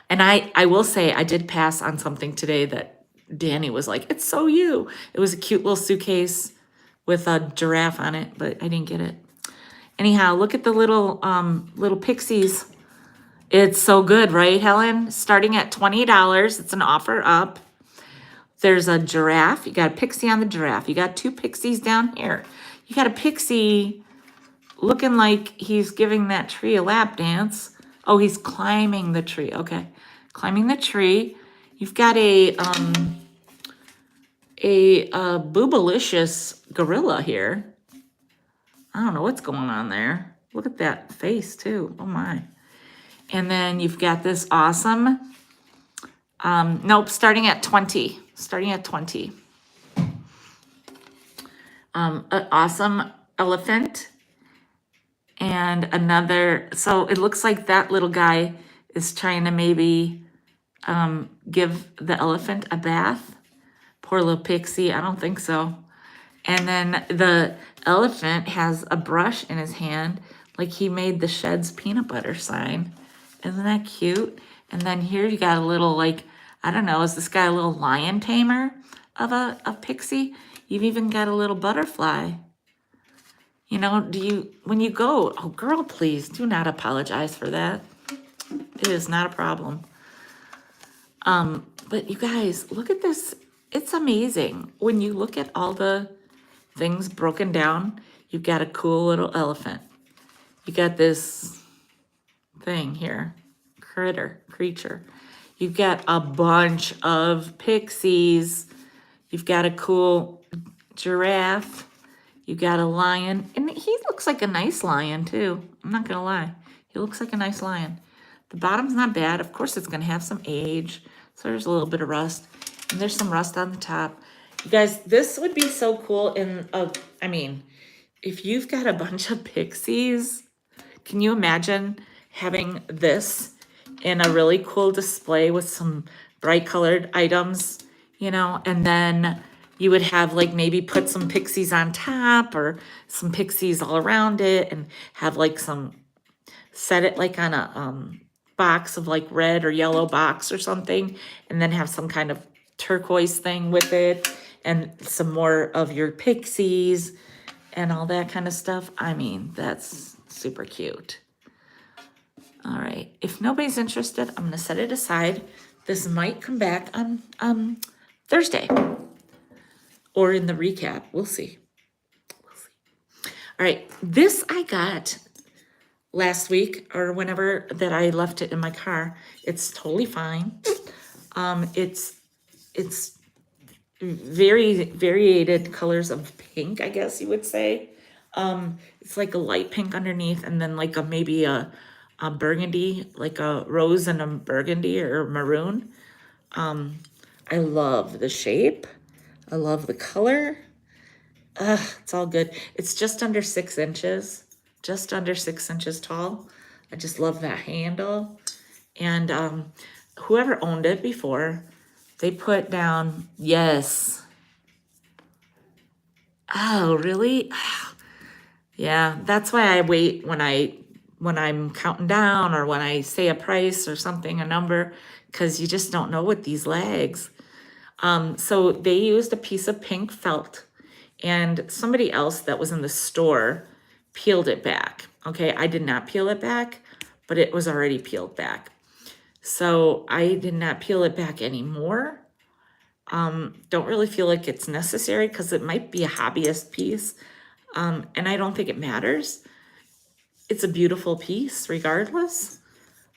and I will say I did pass on something today that Danny was like, it's so you. It was a cute little suitcase with a giraffe on it, but I didn't get it. Anyhow, look at the little pixies. It's so good, right, Helen? Starting at $20. It's an offer up. There's a giraffe. You got a pixie on the giraffe. You got two pixies down here. You got a pixie looking like he's giving that tree a lap dance. Oh, he's climbing the tree. Okay. Climbing the tree. You've got a boobalicious gorilla here. I don't know what's going on there. Look at that face too. Oh my. And then you've got this awesome, nope, starting at 20. Starting at 20. An awesome elephant. And another, so it looks like that little guy is trying to maybe give the elephant a bath. Poor little pixie, I don't think so. And then the elephant has a brush in his hand, like he made the Shed's peanut butter sign. Isn't that cute? And then here you got a little, like, I don't know, is this guy a little lion tamer of a pixie? You've even got a little butterfly. You know, when you go, oh girl, please do not apologize for that. It is not a problem. But you guys, look at this. It's amazing. When you look at all the things broken down, you've got a cool little elephant. You got this thing here, creature. You've got a bunch of pixies. You've got a cool giraffe. You got a lion, and he looks like a nice lion too. I'm not gonna lie. He looks like a nice lion. The bottom's not bad. Of course, it's gonna have some age. So there's a little bit of rust, and there's some rust on the top. You guys, this would be so cool I mean, if you've got a bunch of pixies, can you imagine having this in a really cool display with some bright colored items, you know, and then you would have like maybe put some pixies on top or some pixies all around it and have like set it like on a box of like red or yellow box or something, and then have some kind of turquoise thing with it and some more of your pixies and all that kind of stuff. I mean, that's super cute. All right, if nobody's interested, I'm gonna set it aside. This might come back on Thursday or in the recap. We'll see. All right, this I got last week or whenever that I left it in my car. It's totally fine. It's very variated colors of pink, I guess you would say. It's like a light pink underneath, and then like maybe a burgundy, like a rose and a burgundy or maroon. I love the shape. I love the color. It's all good. It's just under 6 inches. Just under 6 inches tall. I just love that handle. And whoever owned it before, they put down, yes. Oh, really? Yeah, that's why I wait when I'm counting down or when I say a price or something, a number, because you just don't know with these legs. So they used a piece of pink felt, and somebody else that was in the store peeled it back. Okay, I did not peel it back, but it was already peeled back. So I did not peel it back anymore. Don't really feel like it's necessary because it might be a hobbyist piece. And I don't think it matters. It's a beautiful piece regardless.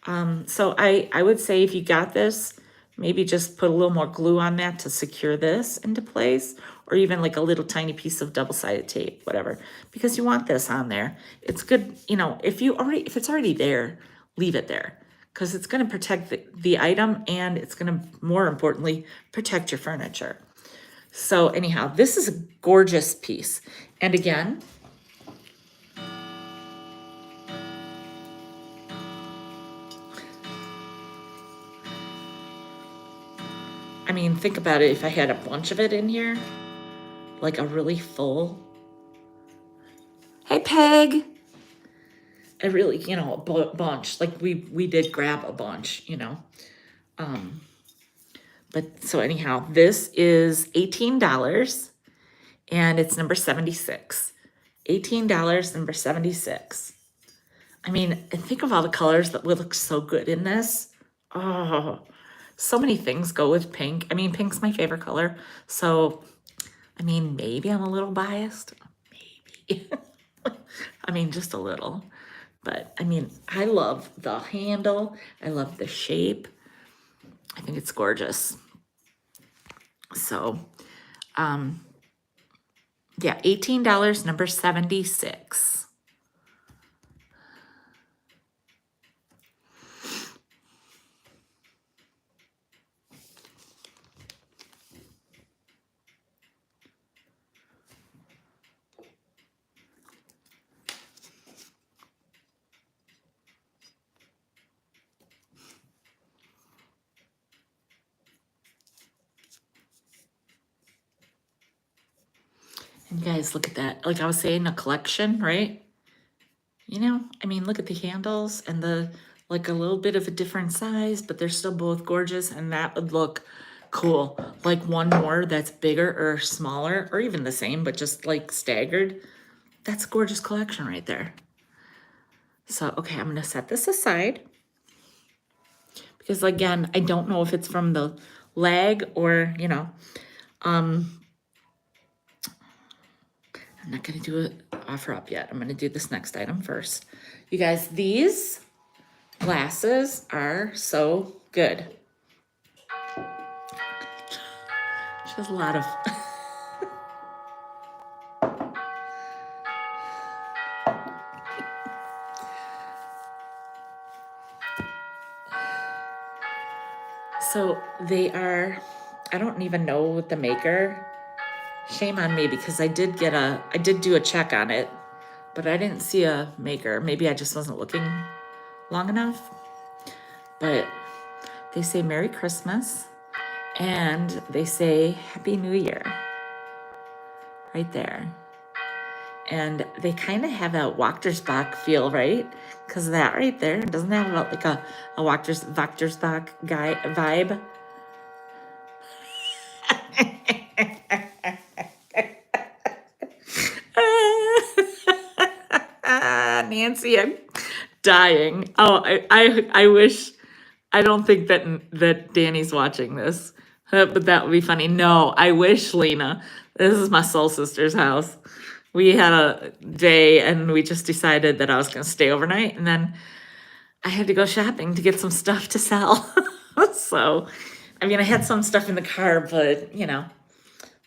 So I would say if you got this, maybe just put a little more glue on that to secure this into place, or even like a little tiny piece of double-sided tape, whatever, because you want this on there. It's good, you know, if it's already there, leave it there, because it's going to protect the item, and it's going to, more importantly, protect your furniture. So anyhow, this is a gorgeous piece. And again, I mean, think about it. If I had a bunch of it in here, like a really full. Hey, Peg. A really, you know, a bunch. Like we did grab a bunch, you know. But so anyhow, this is $18 and it's number 76. $18, number 76. I mean, and think of all the colors that would look so good in this. Oh, so many things go with pink. I mean, pink's my favorite color. So, I mean, maybe I'm a little biased. Maybe. I mean, just a little. But, I mean, I love the handle. I love the shape. I think it's gorgeous. So, yeah, $18, number 76. And guys, look at that. Like I was saying, a collection, right? You know, I mean, look at the handles and the, like a little bit of a different size, but they're still both gorgeous. And that would look cool. Like one more that's bigger or smaller, or even the same, but just like staggered. That's a gorgeous collection right there. So, okay, I'm going to set this aside. Because again, I don't know if it's from the lag or, you know, I'm not going to do it offer up yet. I'm going to do this next item first. You guys, these glasses are so good. There's a lot of... So they are, I don't even know the maker. Shame on me, because I did do a check on it, but I didn't see a maker. Maybe I just wasn't looking long enough. But they say Merry Christmas and they say Happy New Year right there. And they kind of have a Wachtersbach feel, right? Because that right there doesn't have like a Wachtersbach guy vibe. Nancy, I'm dying. Oh, I wish. I don't think that Danny's watching this, but that would be funny. No, I wish, Lena. This is my soul sister's house. We had a day and we just decided that I was going to stay overnight, and then I had to go shopping to get some stuff to sell. So, I mean, I had some stuff in the car, but you know,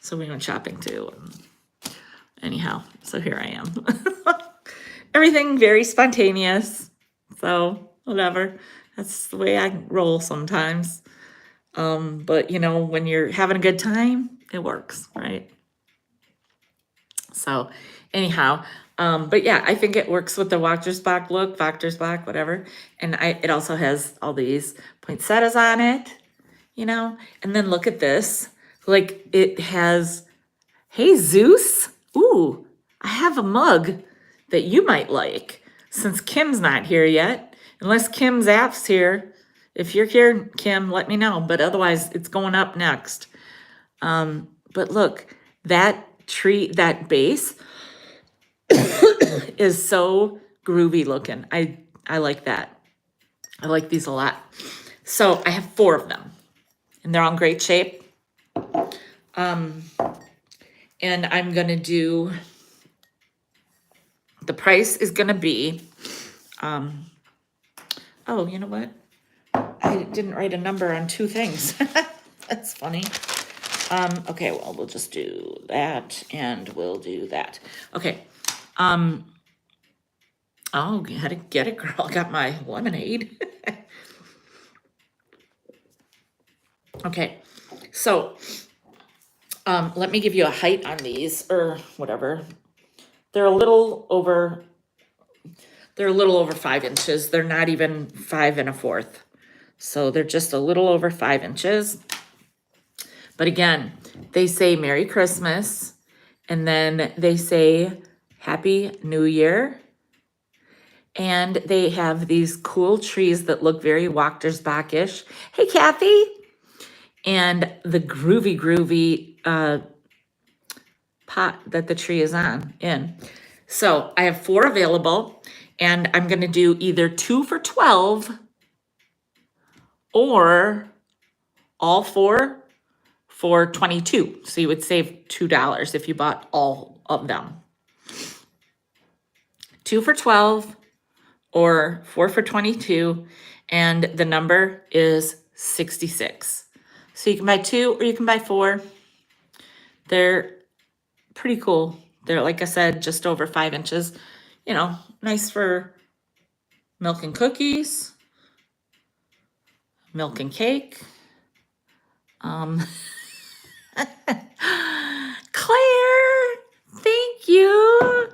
so we went shopping too. Anyhow, so here I am. Everything very spontaneous. So whatever. That's the way I roll sometimes. But you know, when you're having a good time, it works, right? So anyhow, but yeah, I think it works with the Wachtersbach look, Wachtersbach, whatever. And it also has all these poinsettias on it, you know? And then look at this. Like it has, hey Zeus, ooh, I have a mug that you might like, since Kim's not here yet. Unless Kim Zapp's here. If you're here, Kim, let me know. But otherwise, it's going up next. But look, that tree, that base is so groovy looking. I like that. I like these a lot. So I have 4 of them, and they're all in great shape. And I'm gonna do The price is going to be, oh, you know what? I didn't write a number on two things. That's funny. Okay, well, we'll just do that and we'll do that. Okay. Oh, how to get it, girl. Got my lemonade. Okay, so let me give you a height on these, or whatever. They're a little over 5 inches. They're not even 5 1/4. So they're just a little over 5 inches. But again, they say Merry Christmas, and then they say Happy New Year. And they have these cool trees that look very Walkersbach-ish. Hey, Kathy. And the groovy pot that the tree is in. So I have 4 available, and I'm going to do either 2 for $12 or all 4 for $22. So you would save $2 if you bought all of them. 2 for $12 or 4 for $22, and the number is 66. So you can buy 2 or you can buy 4. They're pretty cool. They're, like I said, just over 5 inches. You know, nice for milk and cookies, milk and cake. Claire, thank you.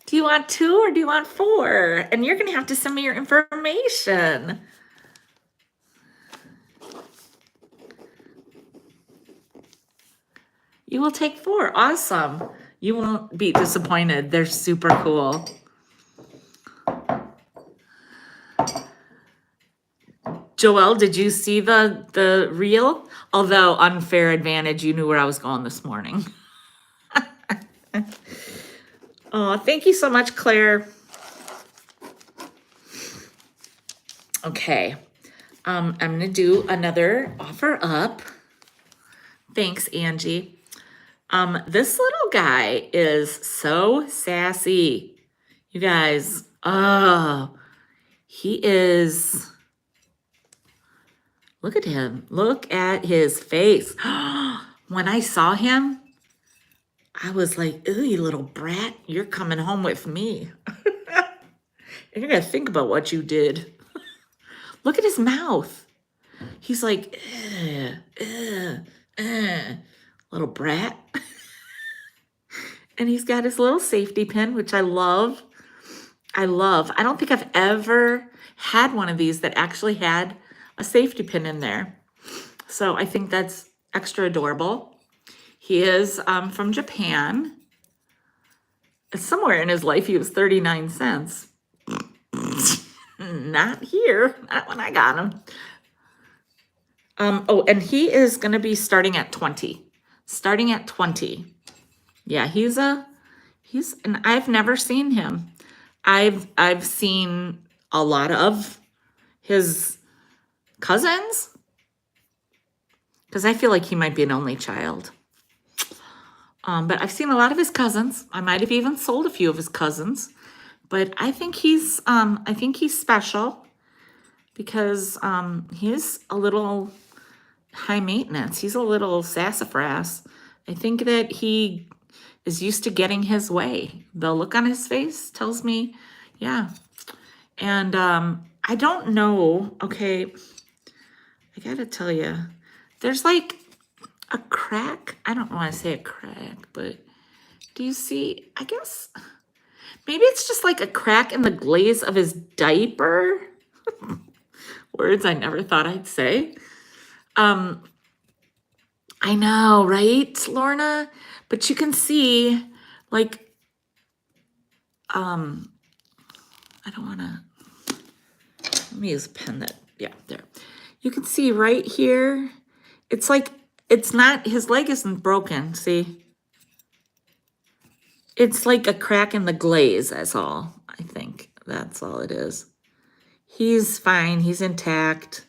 Do you want 2 or do you want 4? And you're going to have to send me your information. You will take 4. Awesome. You won't be disappointed. They're super cool. Joelle, did you see the reel? Although unfair advantage, you knew where I was going this morning. Oh, thank you so much, Claire. Okay. I'm going to do another offer up. Thanks, Angie. This little guy is so sassy. You guys, oh, he is, look at him. Look at his face. When I saw him, I was like, ooh, you little brat, you're coming home with me. And you're going to think about what you did. Look at his mouth. He's like, little brat. And he's got his little safety pin, which I love. I don't think I've ever had one of these that actually had a safety pin in there. So I think that's extra adorable. He is from Japan. Somewhere in his life, he was 39 cents. Not here. Not when I got him. Oh, and he is going to be starting at 20. Starting at 20. Yeah, and I've never seen him. I've seen a lot of his cousins, because I feel like he might be an only child. But I've seen a lot of his cousins. I might have even sold a few of his cousins. But I think he's special because he's a little high maintenance. He's a little sassafras. I think that he is used to getting his way. The look on his face tells me, yeah. And I don't know, okay, I gotta tell you, there's like a crack. I don't want to say a crack, but do you see, I guess, maybe it's just like a crack in the glaze of his diaper. Words I never thought I'd say. I know, right, Lorna? But you can see, like, I don't want to, let me use a pen that, yeah, there. You can see right here, it's like, it's not, his leg isn't broken, see? It's like a crack in the glaze, that's all, I think. That's all it is. He's fine, he's intact.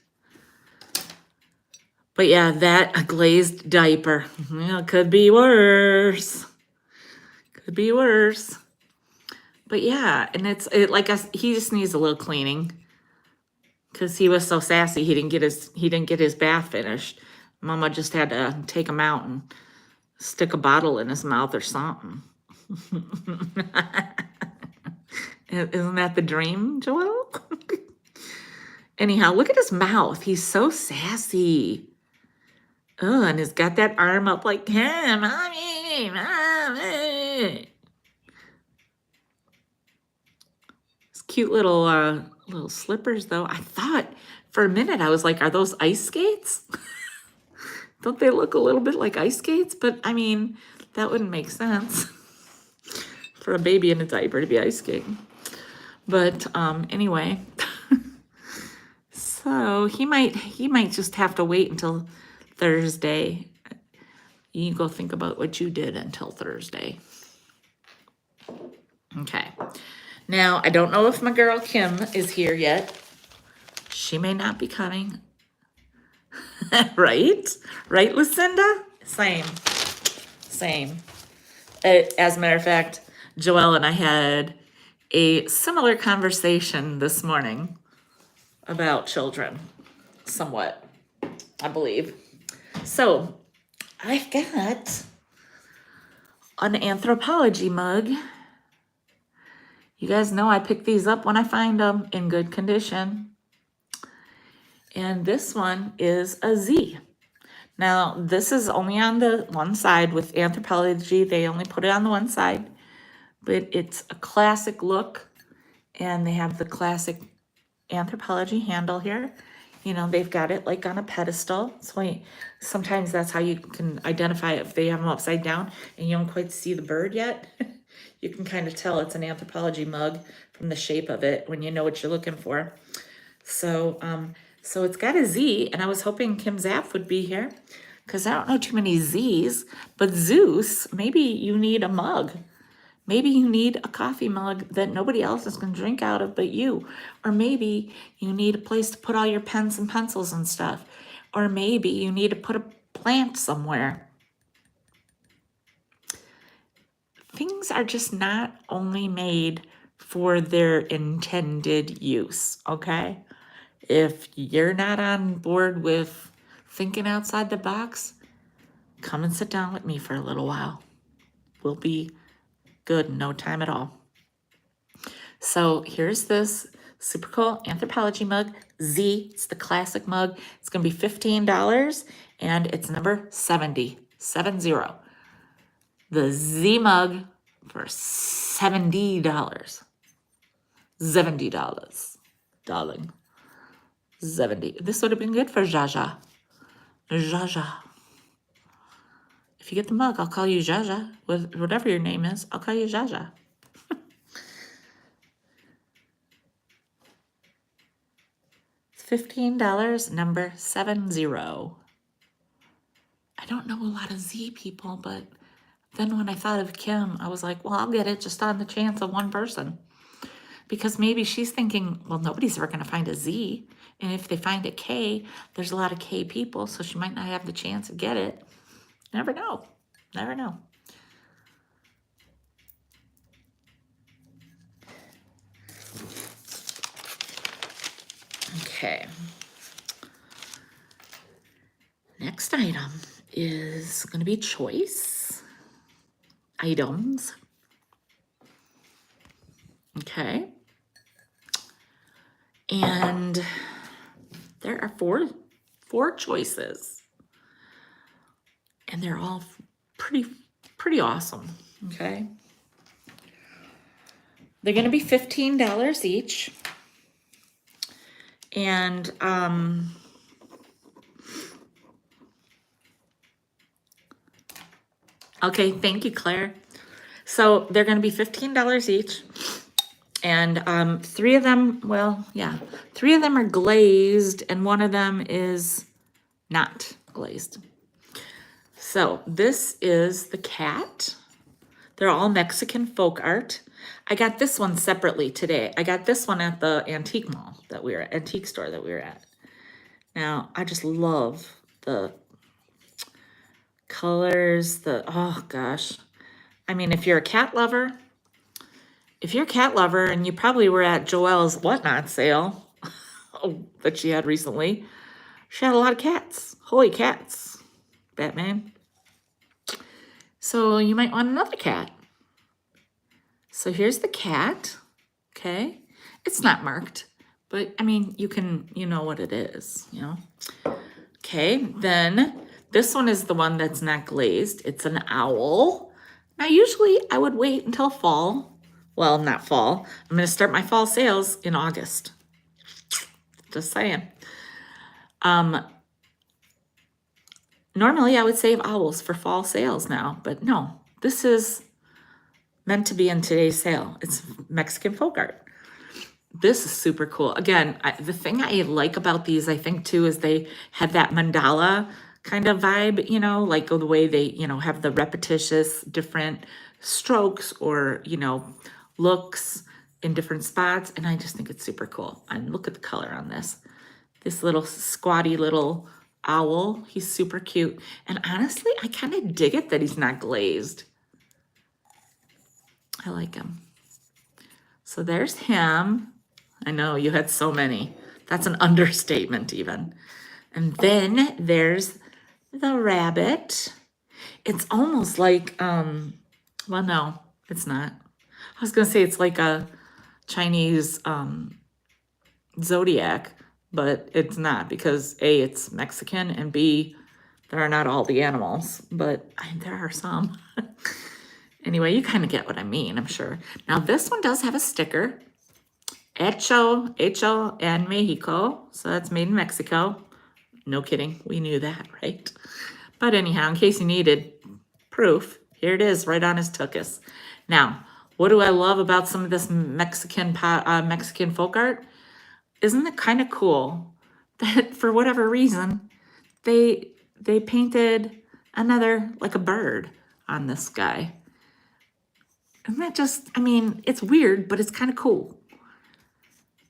But yeah, a glazed diaper. Well, could be worse. Could be worse. But yeah, and like he just needs a little cleaning because he was so sassy. He didn't get his bath finished. Mama just had to take him out and stick a bottle in his mouth or something. Isn't that the dream, Joel? Anyhow, look at his mouth. He's so sassy. Oh, and he's got that arm up like, hey, mommy, mommy. His cute little slippers, though. I thought for a minute, I was like, are those ice skates? Don't they look a little bit like ice skates? But I mean, that wouldn't make sense for a baby in a diaper to be ice skating. But anyway, so he might just have to wait until Thursday. You go think about what you did until Thursday. Okay. Now, I don't know if my girl Kim is here yet. She may not be coming. Right? Right, Lucinda? Same. As a matter of fact, Joelle and I had a similar conversation this morning about children, somewhat, I believe. So, I've got an anthropology mug. You guys know I pick these up when I find them in good condition. And this one is a Z. Now, this is only on the one side with anthropology. They only put it on the one side. But it's a classic look. And they have the classic anthropology handle here. You know, they've got it like on a pedestal. So sometimes that's how you can identify it if they have them upside down and you don't quite see the bird yet. You can kind of tell it's an anthropology mug from the shape of it when you know what you're looking for. So, so it's got a Z, and I was hoping Kim Zapp would be here because I don't know too many Z's. But Zeus, maybe you need a mug. Maybe you need a coffee mug that nobody else is going to drink out of but you. Or maybe you need a place to put all your pens and pencils and stuff. Or maybe you need to put a plant somewhere. Things are just not only made for their intended use, okay? If you're not on board with thinking outside the box, come and sit down with me for a little while. We'll be good in no time at all. So here's this super cool anthropology mug, Z. It's the classic mug. It's going to be $15, and it's number 70. The Z mug for $70. $70, darling. 70. This would have been good for Jaja. Jaja. If you get the mug, I'll call you Jaja. Whatever your name is, I'll call you Jaja. It's $15, number 70. I don't know a lot of Z people, but then when I thought of Kim, I was like, well, I'll get it just on the chance of one person. Because maybe she's thinking, well, nobody's ever going to find a Z. And if they find a K, there's a lot of K people, so she might not have the chance to get it. Never know. Never know. Okay. Next item is going to be choice items. Okay. And there are four choices. And they're all pretty awesome, okay? They're going to be $15 each. And okay, thank you, Claire. So they're going to be $15 each. And three of them are glazed and one of them is not glazed. So this is the cat. They're all Mexican folk art. I got this one separately today. I got this one at the antique store that we were at. Now, I just love the colors, oh gosh. I mean, if you're a cat lover, if you're a cat lover, and you probably were at Joelle's Whatnot sale that she had recently, she had a lot of cats. Holy cats, Batman. So you might want another cat. So here's the cat, okay? It's not marked, but I mean, you know what it is, you know? Okay, then this one is the one that's not glazed. It's an owl. Now, usually I would wait until fall. Well, not fall. I'm gonna start my fall sales in August. Just saying. Normally I would save owls for fall sales now, but no, this is meant to be in today's sale. It's Mexican folk art. This is super cool. Again, the thing I like about these, I think too, is they have that mandala kind of vibe, you know, like the way they, you know, have the repetitious different strokes or, you know, looks in different spots. And I just think it's super cool. And look at the color on this. This little squatty little owl. He's super cute. And honestly, I kind of dig it that he's not glazed. I like him. So there's him. I know you had so many. That's an understatement even. And then there's the rabbit. It's almost like, well, no, it's not. I was gonna say it's like a Chinese zodiac, but it's not because A, it's Mexican, and B, there are not all the animals, but there are some. Anyway, you kind of get what I mean, I'm sure. Now this one does have a sticker. Hecho en Mexico. So that's made in Mexico. No kidding. We knew that, right? But anyhow, in case you needed proof, here it is right on his tuchus. Now, what do I love about some of this Mexican folk art? Isn't it kind of cool that for whatever reason, they painted another, like a bird on this guy? Isn't that just, I mean, it's weird, but it's kind of cool.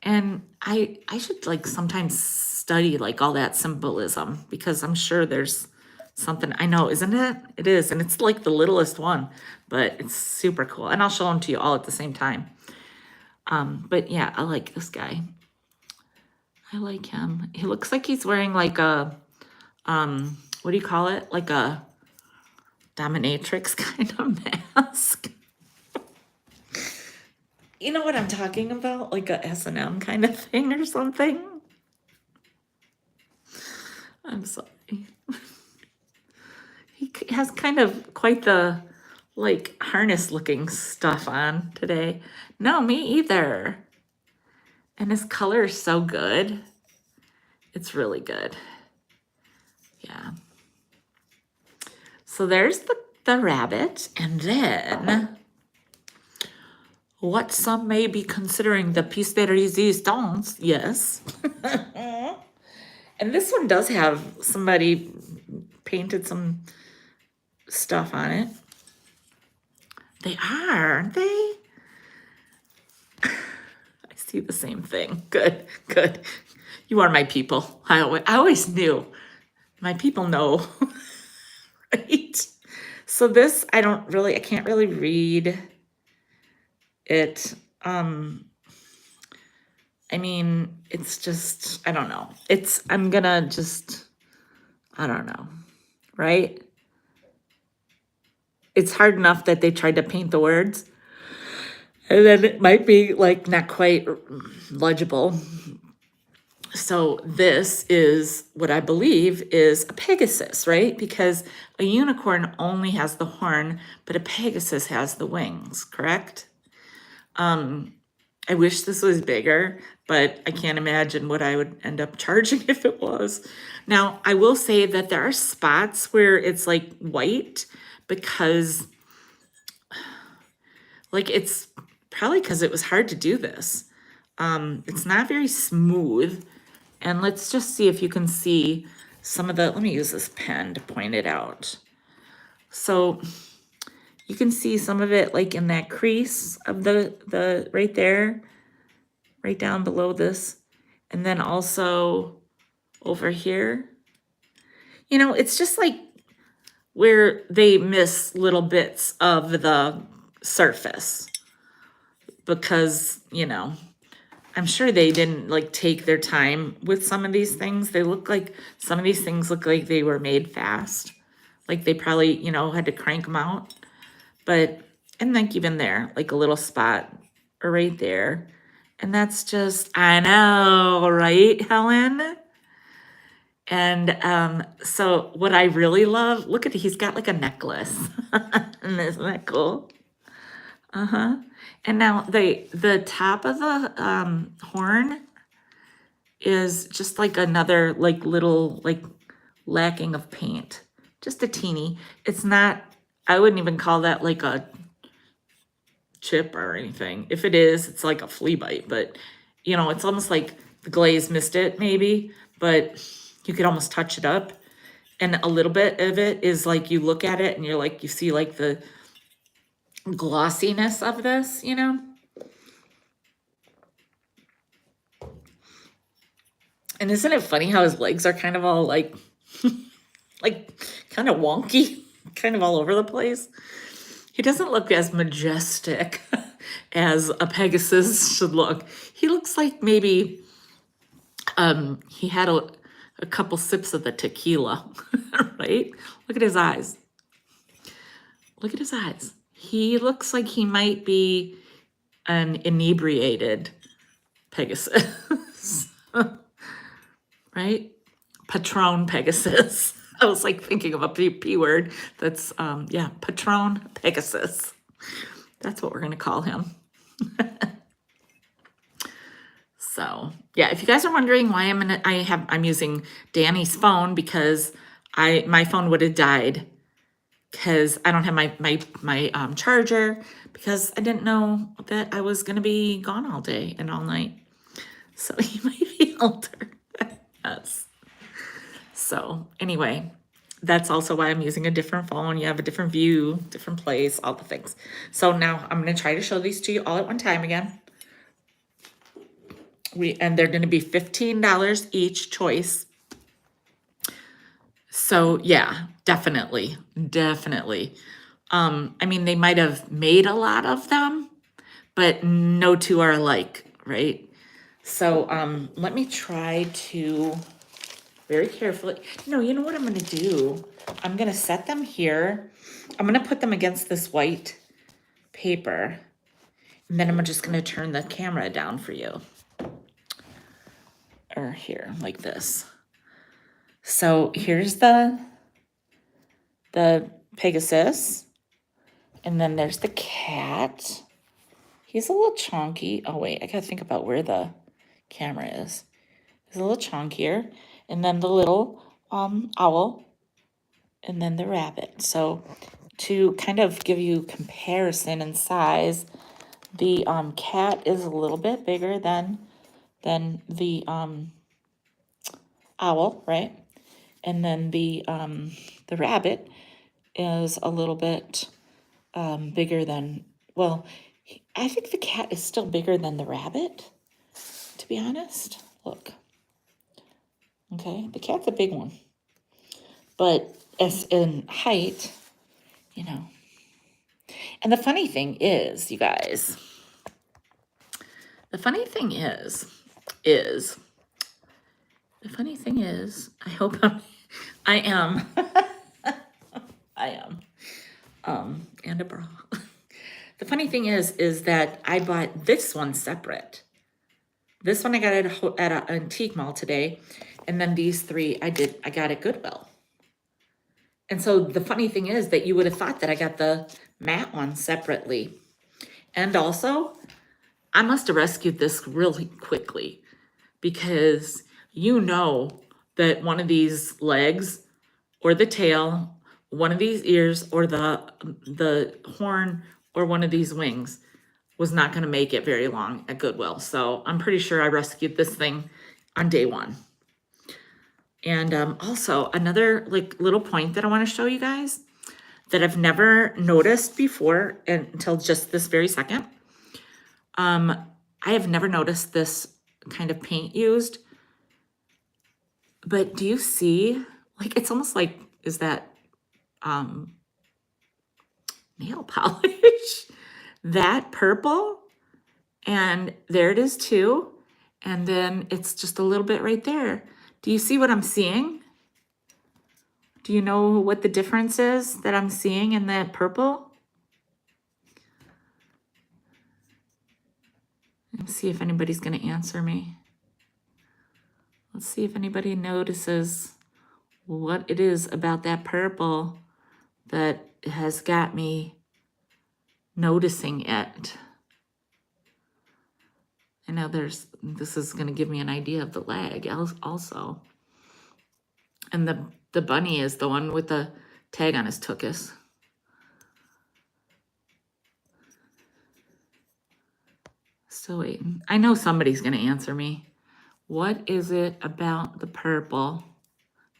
And I should like sometimes study like all that symbolism because I'm sure there's something, I know, isn't it? It is, and it's like the littlest one, but it's super cool. And I'll show them to you all at the same time. But yeah, I like this guy. I like him. He looks like he's wearing like a, what do you call it? Like a dominatrix kind of mask. You know what I'm talking about? Like a S&M kind of thing or something. I'm sorry. He has kind of quite the like harness looking stuff on today. No, me either. And his color is so good. It's really good. Yeah. So there's the rabbit. And then what some may be considering the piece de resistance, yes. And this one does have somebody painted some stuff on it. They are, aren't they? I see the same thing. Good, good. You are my people. I always knew. My people know, right? So this, I can't really read it. I mean, it's just, I don't know. I'm gonna just, I don't know, right? It's hard enough that they tried to paint the words. And then it might be like not quite legible. So this is what I believe is a Pegasus, right? Because a unicorn only has the horn, but a Pegasus has the wings, correct? I wish this was bigger, but I can't imagine what I would end up charging if it was. Now, I will say that there are spots where it's like white because like it's probably because it was hard to do this. It's not very smooth. And let's just see if you can see some of let me use this pen to point it out. So you can see some of it like in that crease of the right there, right down below this. And then also over here. You know, it's just like where they miss little bits of the surface. because, you know, I'm sure they didn't like take their time with some of these things. Some of these things look like they were made fast. Like they probably, you know, had to crank them out. But, and like even there, like a little spot right there. And that's just, I know, right, Helen? And so what I really love, look at, he's got like a necklace. And isn't that cool? Uh-huh. And now the top of the horn is just like another like little like lacking of paint. Just a teeny. It's not, I wouldn't even call that like a chip or anything. If it is, it's like a flea bite, but you know, it's almost like the glaze missed it maybe, but you could almost touch it up. And a little bit of it is like you look at it and you're like, you see like the glossiness of this, you know? And isn't it funny how his legs are kind of all like, like kind of wonky, kind of all over the place? He doesn't look as majestic as a Pegasus should look. He looks like maybe he had a couple sips of the tequila, right? Look at his eyes. Look at his eyes. He looks like he might be an inebriated Pegasus, right? Patron Pegasus. I was like thinking of a P word. That's, yeah, Patron Pegasus. That's what we're going to call him. So yeah, if you guys are wondering why I'm using Danny's phone, because my phone would have died because I don't have my charger, because I didn't know that I was going to be gone all day and all night. So he might be older. Yes. So anyway, that's also why I'm using a different phone. You have a different view, different place, all the things. So now I'm going to try to show these to you all at one time again. And they're going to be $15 each choice. So yeah, definitely. I mean, they might have made a lot of them, but no two are alike, right? So let me try to very carefully. No, you know what I'm going to do? I'm going to set them here. I'm going to put them against this white paper. And then I'm just going to turn the camera down for you. Or here, like this. So here's the Pegasus. And then there's the cat. He's a little chonky. Oh, wait, I got to think about where the camera is. He's a little chonkier. And then the little owl. And then the rabbit. So to kind of give you comparison in size, the cat is a little bit bigger than the owl, right? And then the rabbit is a little bit bigger than, well, I think the cat is still bigger than the rabbit, to be honest. Look. Okay, the cat's a big one. But as in height, you know. And the funny thing is, you guys, I hope I am, and a bra. The funny thing is that I bought this one separate. This one I got at an antique mall today, and then these three I got at Goodwill. And so the funny thing is that you would have thought that I got the matte one separately. And also, I must have rescued this really quickly, because you know that one of these legs or the tail, one of these ears or the horn or one of these wings was not going to make it very long at Goodwill. So I'm pretty sure I rescued this thing on day one. And also another like little point that I want to show you guys that I've never noticed before until just this very second. I have never noticed this kind of paint used, but do you see, like, it's almost like, is that nail polish? That purple And there it is too. And then it's just a little bit right there. Do you see what I'm seeing? Do you know what the difference is that I'm seeing in that purple? Let's see if anybody's going to answer me. Let's see if anybody notices what it is about that purple that has got me noticing it. I know this is going to give me an idea of the lag also. And the bunny is the one with the tag on his tuchus. Still waiting. I know somebody's going to answer me. What is it about the purple?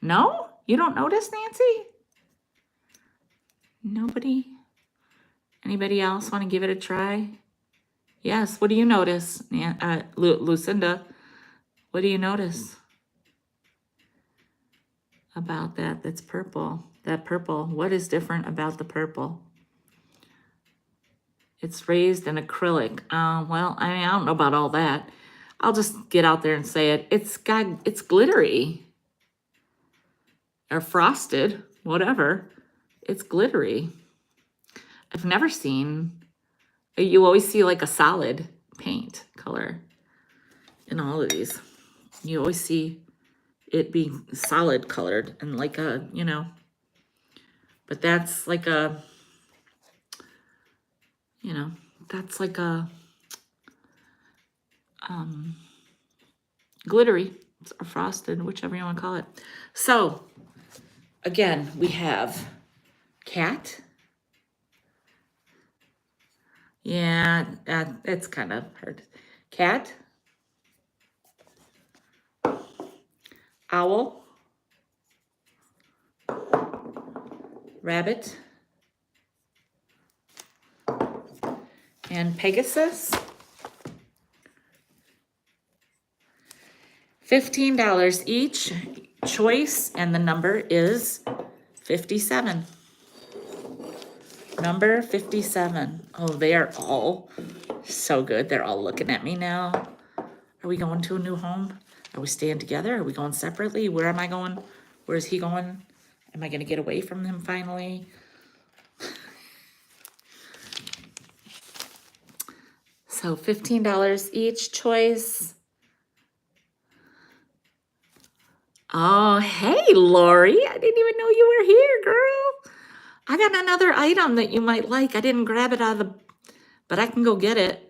No? You don't notice, Nancy? Nobody? Anybody else want to give it a try? Yes. What do you notice, Lucinda? What do you notice about that? That's purple. That purple. What is different about the purple? It's raised in acrylic. Well, I mean, I don't know about all that. I'll just get out there and say it. It's glittery. Or frosted, whatever. It's glittery. I've never seen, you always see like a solid paint color in all of these. You always see it being solid colored and like a, you know, but that's like a, you know, that's like a glittery or frosted, whichever you want to call it. So again, we have cat. Yeah, it's kind of hard. Cat. Owl. Rabbit. And Pegasus. $15 each choice, and the number is 57. Number 57. Oh, they are all so good. They're all looking at me now. Are we going to a new home? Are we staying together? Are we going separately? Where am I going? Where's he going? Am I going to get away from him finally? So $15 each choice. Oh, hey, Lori. I didn't even know you were here, girl. I got another item that you might like. I didn't grab it out of the, but I can go get it.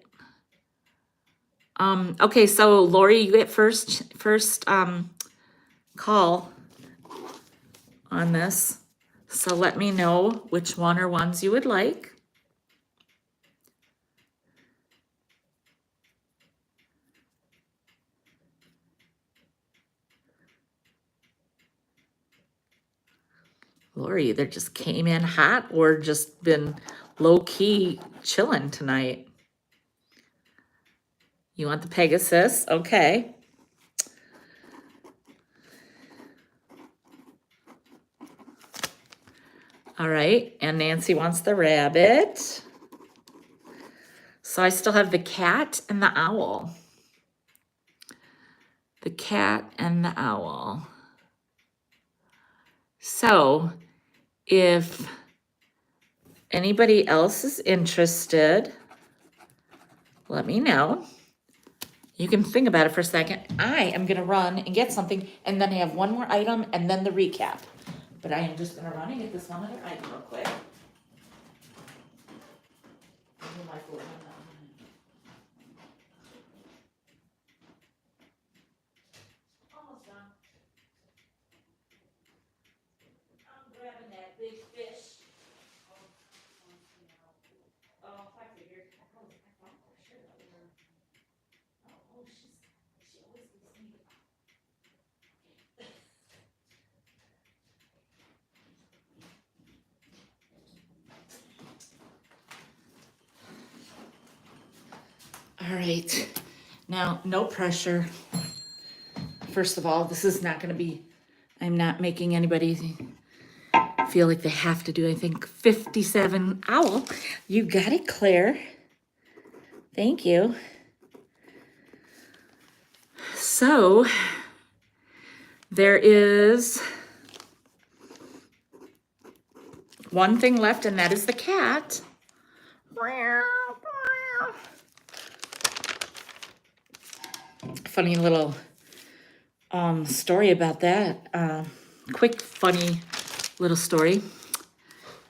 Okay, so Lori, you get first call on this. So let me know which one or ones you would like. Lori either just came in hot or just been low-key chilling tonight. You want the Pegasus? Okay. All right, and Nancy wants the rabbit. So I still have the cat and the owl. The cat and the owl. So if anybody else is interested, let me know. You can think about it for a second. I am going to run and get something, and then I have one more item, and then the recap. But I am just going to run and get this one other item real quick. Almost done. I'm grabbing that big fish. Oh, I figured. I thought for sure that we were. Oh, she always leaves me. All right. Now, no pressure. First of all, this is not going to be, I'm not making anybody feel like they have to do anything. 57 owl. You got it, Claire. Thank you. So there is one thing left, and that is the cat. Funny little story about that. Quick, funny little story.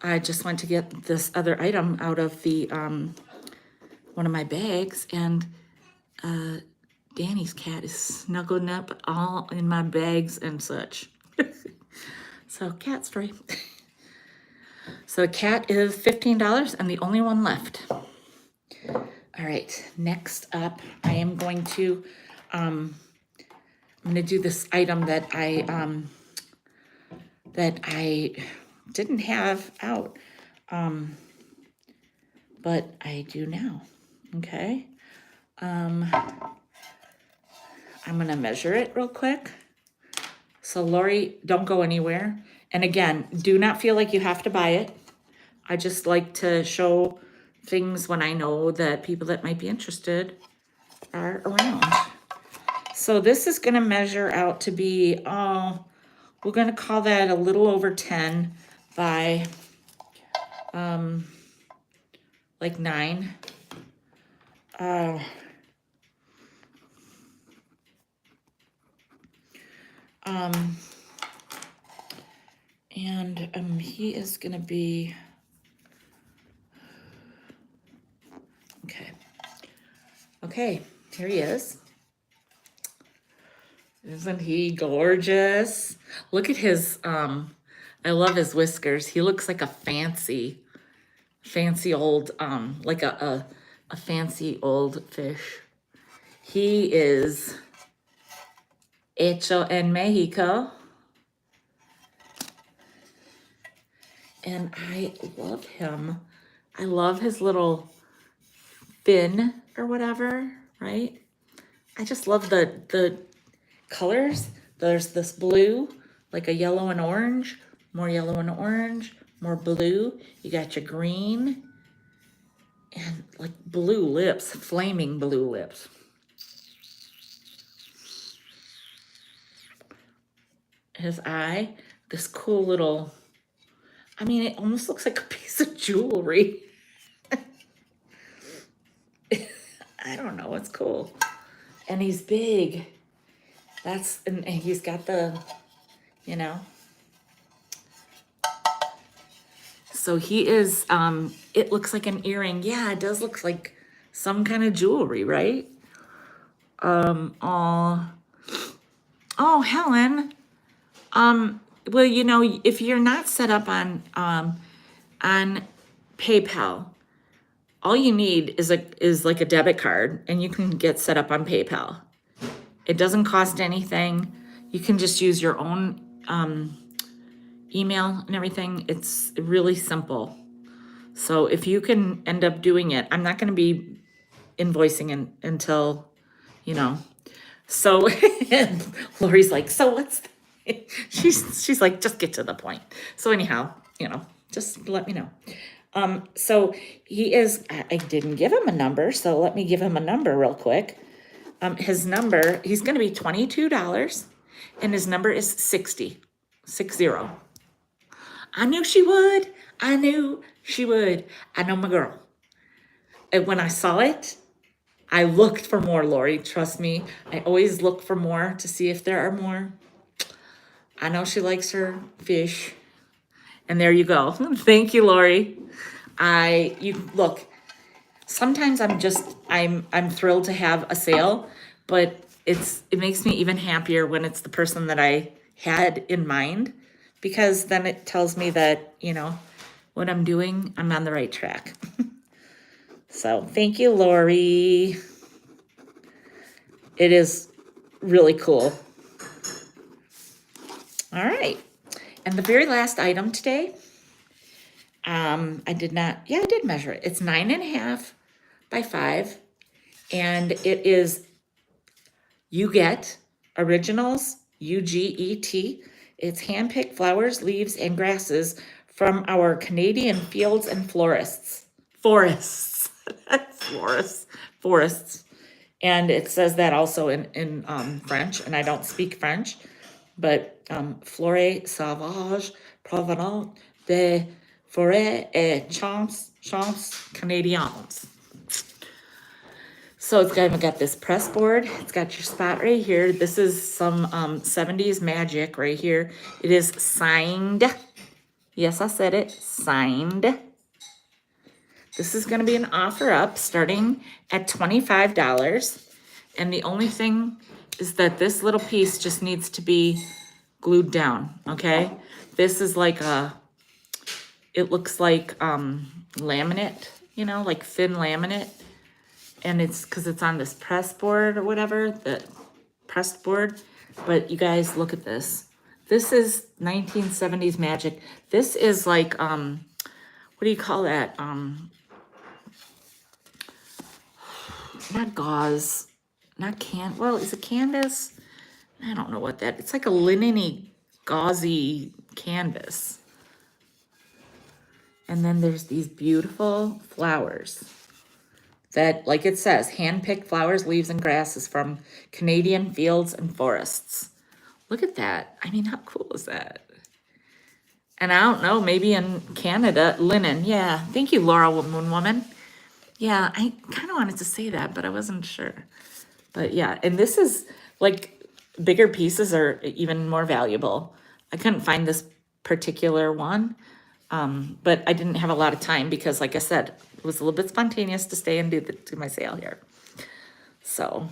I just went to get this other item out of the one of my bags, and Danny's cat is snuggling up all in my bags and such. So cat story. So the cat is $15 and the only one left. All right, next up, I am going to I'm gonna do this item that I didn't have out, but I do now. Okay. I'm gonna measure it real quick. So Lori, don't go anywhere. And again, do not feel like you have to buy it. I just like to show things when I know that people that might be interested are around. So this is gonna measure out to be, we're gonna call that a little over 10 by like 9. And he is gonna be, okay, here he is. Isn't he gorgeous? Look at his, I love his whiskers. He looks like a fancy old, like a fancy old fish. He is hecho en Mexico. And I love him. I love his little fin or whatever, right? I just love the colors. There's this blue, like a yellow and orange, more yellow and orange, more blue. You got your green and like blue lips, flaming blue lips. His eye, this cool little, I mean, it almost looks like a piece of jewelry. I don't know, it's cool. And he's big. And he's got the, you know. So he is, it looks like an earring. Yeah, it does look like some kind of jewelry, right? Oh, Helen. Well, you know, if you're not set up on PayPal, all you need is like a debit card, and you can get set up on PayPal. It doesn't cost anything. You can just use your own email and everything. It's really simple. So if you can end up doing it, I'm not going to be invoicing until, you know. So Lori's like, so what's that? She's like, just get to the point. So anyhow, you know, just let me know. So he is, I didn't give him a number, so let me give him a number real quick. His number, he's going to be $22, and his number is 60. I knew she would. I know my girl. And when I saw it, I looked for more, Lori. Trust me. I always look for more to see if there are more. I know she likes her fish. And there you go. Thank you, Lori. You look, sometimes I'm thrilled to have a sale, but it makes me even happier when it's the person that I had in mind, because then it tells me that, you know, what I'm doing, I'm on the right track. So thank you, Lori. It is really cool. All right. And the very last item today, I did measure it. It's 9.5 by 5. And it is You Get Originals, UGET. It's handpicked flowers, leaves, and grasses from our Canadian fields and forests. Forests. And it says that also in French, and I don't speak French, but Flore Sauvage provenant de forêts et champs canadiens. So it's got this press board. It's got your spot right here. This is some 70s magic right here. It is signed. Yes, I said it. Signed. This is going to be an offer up starting at $25. And the only thing is that this little piece just needs to be glued down, okay? This is like it looks like laminate, you know, like thin laminate. And it's because it's on this press board or whatever, the pressed board. But you guys, look at this. This is 1970s magic. This is like, what do you call that? Not gauze, well, is it canvas? I don't know what that, it's like a linen-y, gauzy canvas. And then there's these beautiful flowers that, like it says, hand-picked flowers, leaves, and grasses from Canadian fields and forests. Look at that. I mean, how cool is that? And I don't know, maybe in Canada, linen. Yeah, thank you, Laura Moon Woman. Yeah, I kind of wanted to say that, but I wasn't sure. But yeah, and this is like bigger pieces are even more valuable. I couldn't find this particular one, but I didn't have a lot of time because, like I said, it was a little bit spontaneous to stay and do my sale here. So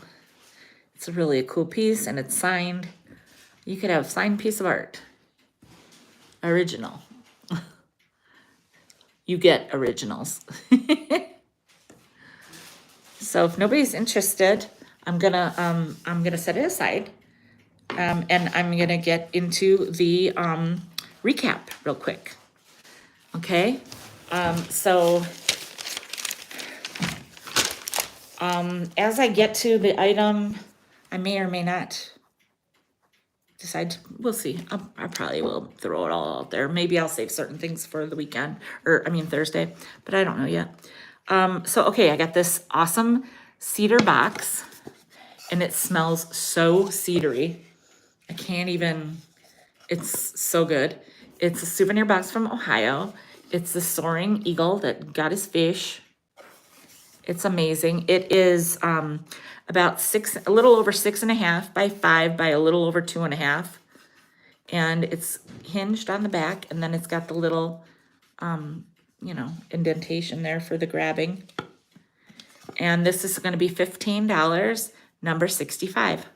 it's really a cool piece, and it's signed. You could have a signed piece of art. Original. You get originals. So if nobody's interested, I'm gonna set it aside, and I'm gonna get into the recap real quick. Okay, so as I get to the item, I may or may not decide. We'll see. I probably will throw it all out there. Maybe I'll save certain things for the weekend, or I mean Thursday, but I don't know yet. So, okay, I got this awesome cedar box, and it smells so cedary. I can't even, it's so good. It's a souvenir box from Ohio. It's the soaring eagle that got his fish. It's amazing. It is about a little over 6.5 by 5 by a little over 2.5. And it's hinged on the back, and then it's got the little indentation there for the grabbing. And this is going to be $15, number 65.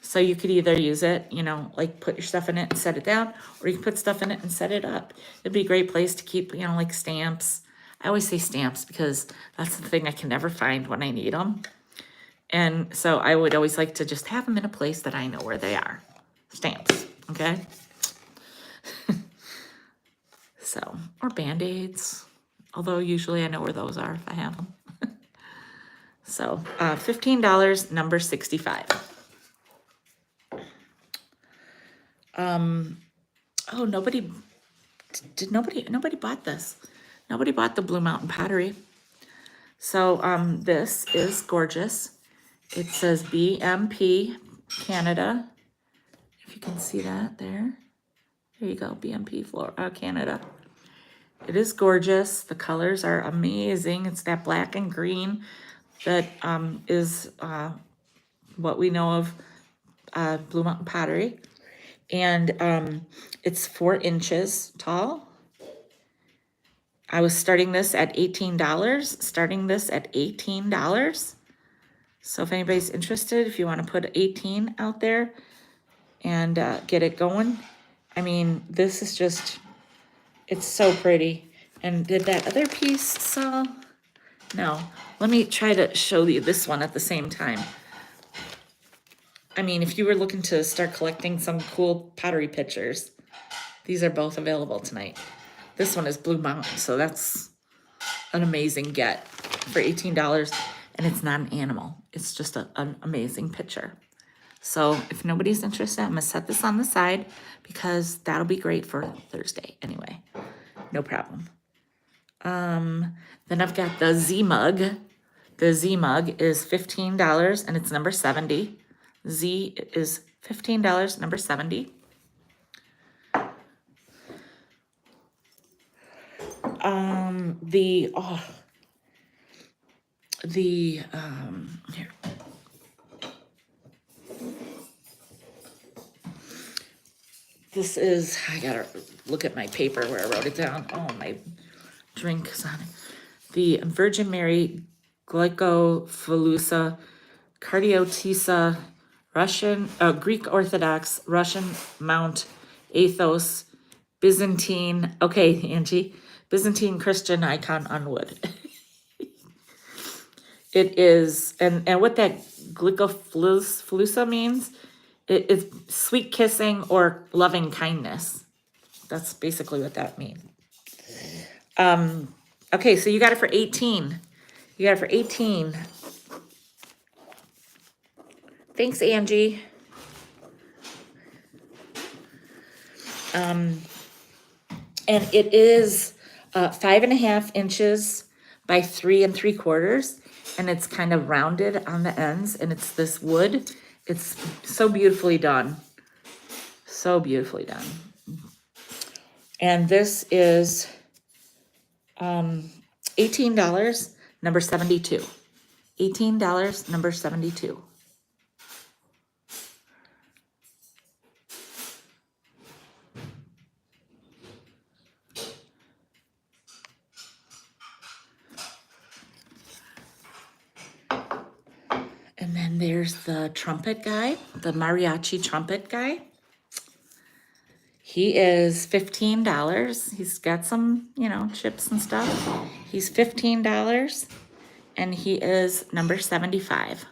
So you could either use it, like put your stuff in it and set it down, or you can put stuff in it and set it up. It'd be a great place to keep, like stamps. I always say stamps because that's the thing I can never find when I need them. And so I would always like to just have them in a place that I know where they are. Stamps, okay? So, or Band-Aids, although usually I know where those are if I have them. So, $15, number 65. Oh, nobody bought this. Nobody bought the Blue Mountain pottery. So, this is gorgeous. It says BMP Canada. If you can see that there. There you go, BMP Canada. It is gorgeous. The colors are amazing. It's that black and green that is what we know of Blue Mountain pottery. And it's 4 inches tall. I was starting this at $18, starting this at $18. So if anybody's interested, if you want to put 18 out there and get it going, I mean, this is just, it's so pretty. And did that other piece sell? No. Let me try to show you this one at the same time. I mean, if you were looking to start collecting some cool pottery pictures, these are both available tonight. This one is Blue Mountain, so that's an amazing get for $18. And it's not an animal. It's just an amazing picture. So if nobody's interested, I'm going to set this on the side because that'll be great for Thursday anyway. No problem. Then I've got the Z mug The Z mug is $15 and it's number 70. Z is $15, number 70. Here. This is, I gotta look at my paper where I wrote it down. Oh, my drink is on it. The Virgin Mary Glycophilusa Cardiotisa Russian, Greek Orthodox, Russian Mount Athos, Byzantine, okay, Angie, Byzantine Christian icon on wood. It is, and what that glycophilusa means, it is sweet kissing or loving kindness. That's basically what that means. Okay, so you got it for 18. You got it for 18. Thanks, Angie. And it is 5.5 inches by 3 3/4, and it's kind of rounded on the ends, and it's this wood. It's so beautifully done. So beautifully done. And this is $18, number 72. $18, number 72. And then there's the trumpet guy, the mariachi trumpet guy. He is $15. He's got some, chips and stuff. He's $15, and he is number 75.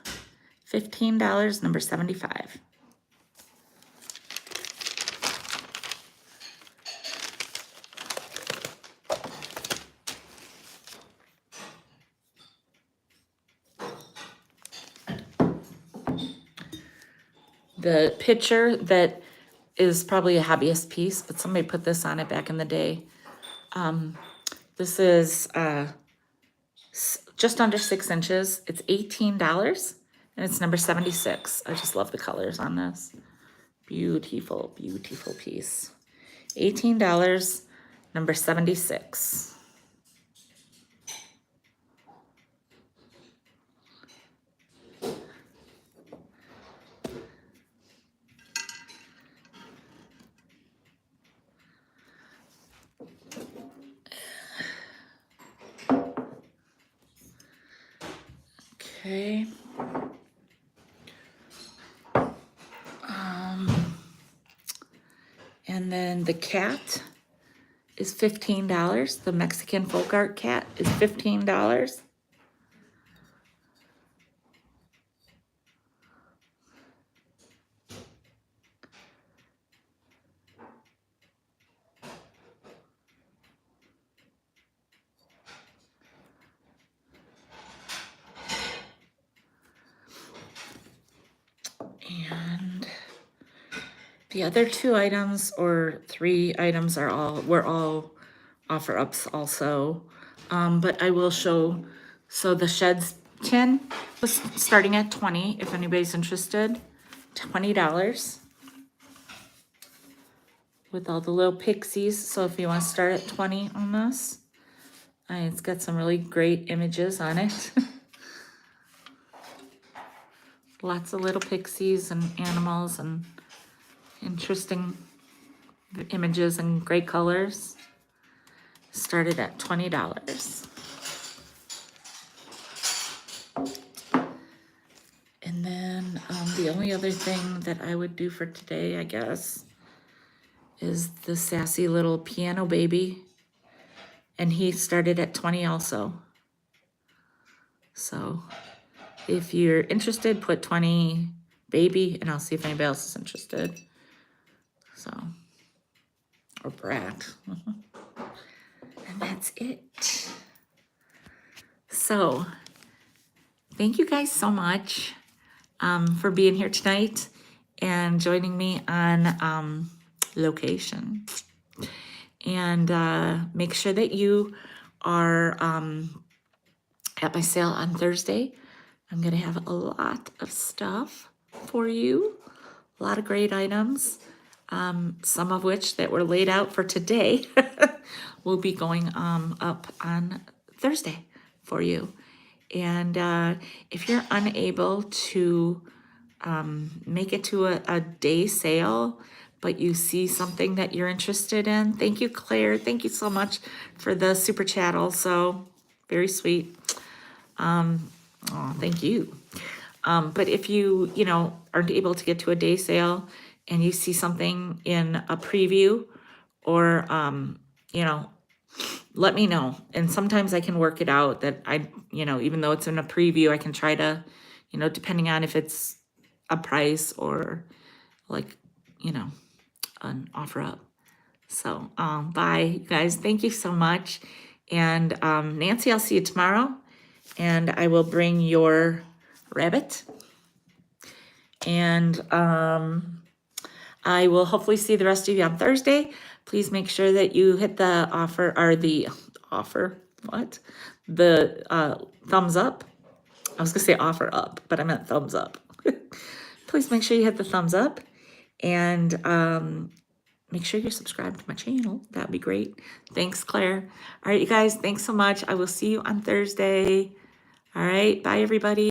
$15, number 75. The picture that is probably a hobbyist piece, but somebody put this on it back in the day. This is just under 6 inches. It's $18, and it's number 76. I just love the colors on this. Beautiful, beautiful piece. $18, number 76. Okay. And then the cat is $15. The Mexican folk art cat is $15. And the other 2 items or 3 items were all offer ups also. But I will show, so the sheds tin was starting at 20, if anybody's interested, $20 with all the little pixies. So if you want to start at 20 on this, it's got some really great images on it. Lots of little pixies and animals and interesting images and great colors. Started at $20. And then the only other thing that I would do for today, I guess, is the sassy little piano baby. And he started at 20 also. So if you're interested, put 20 baby, and I'll see if anybody else is interested. So, or brat. And that's it. So, thank you guys so much for being here tonight and joining me on location. And make sure that you are at my sale on Thursday. I'm going to have a lot of stuff for you, a lot of great items, some of which that were laid out for today will be going up on Thursday for you. And if you're unable to make it to a day sale, but you see something that you're interested in, thank you, Claire. Thank you so much for the super chat also. Very sweet. Oh, thank you. But if you aren't able to get to a day sale and you see something in a preview or, let me know. And sometimes I can work it out that even though it's in a preview, I can try to, depending on if it's a price or like, an offer up. So, bye, you guys. Thank you so much. And Nancy, I'll see you tomorrow. And I will bring your rabbit. And I will hopefully see the rest of you on Thursday. Please make sure that you hit the thumbs up. I was gonna say offer up, but I meant thumbs up. Please make sure you hit the thumbs up and make sure you're subscribed to my channel. That'd be great. Thanks, Claire. All right, you guys, thanks so much. I will see you on Thursday. All right, bye, everybody.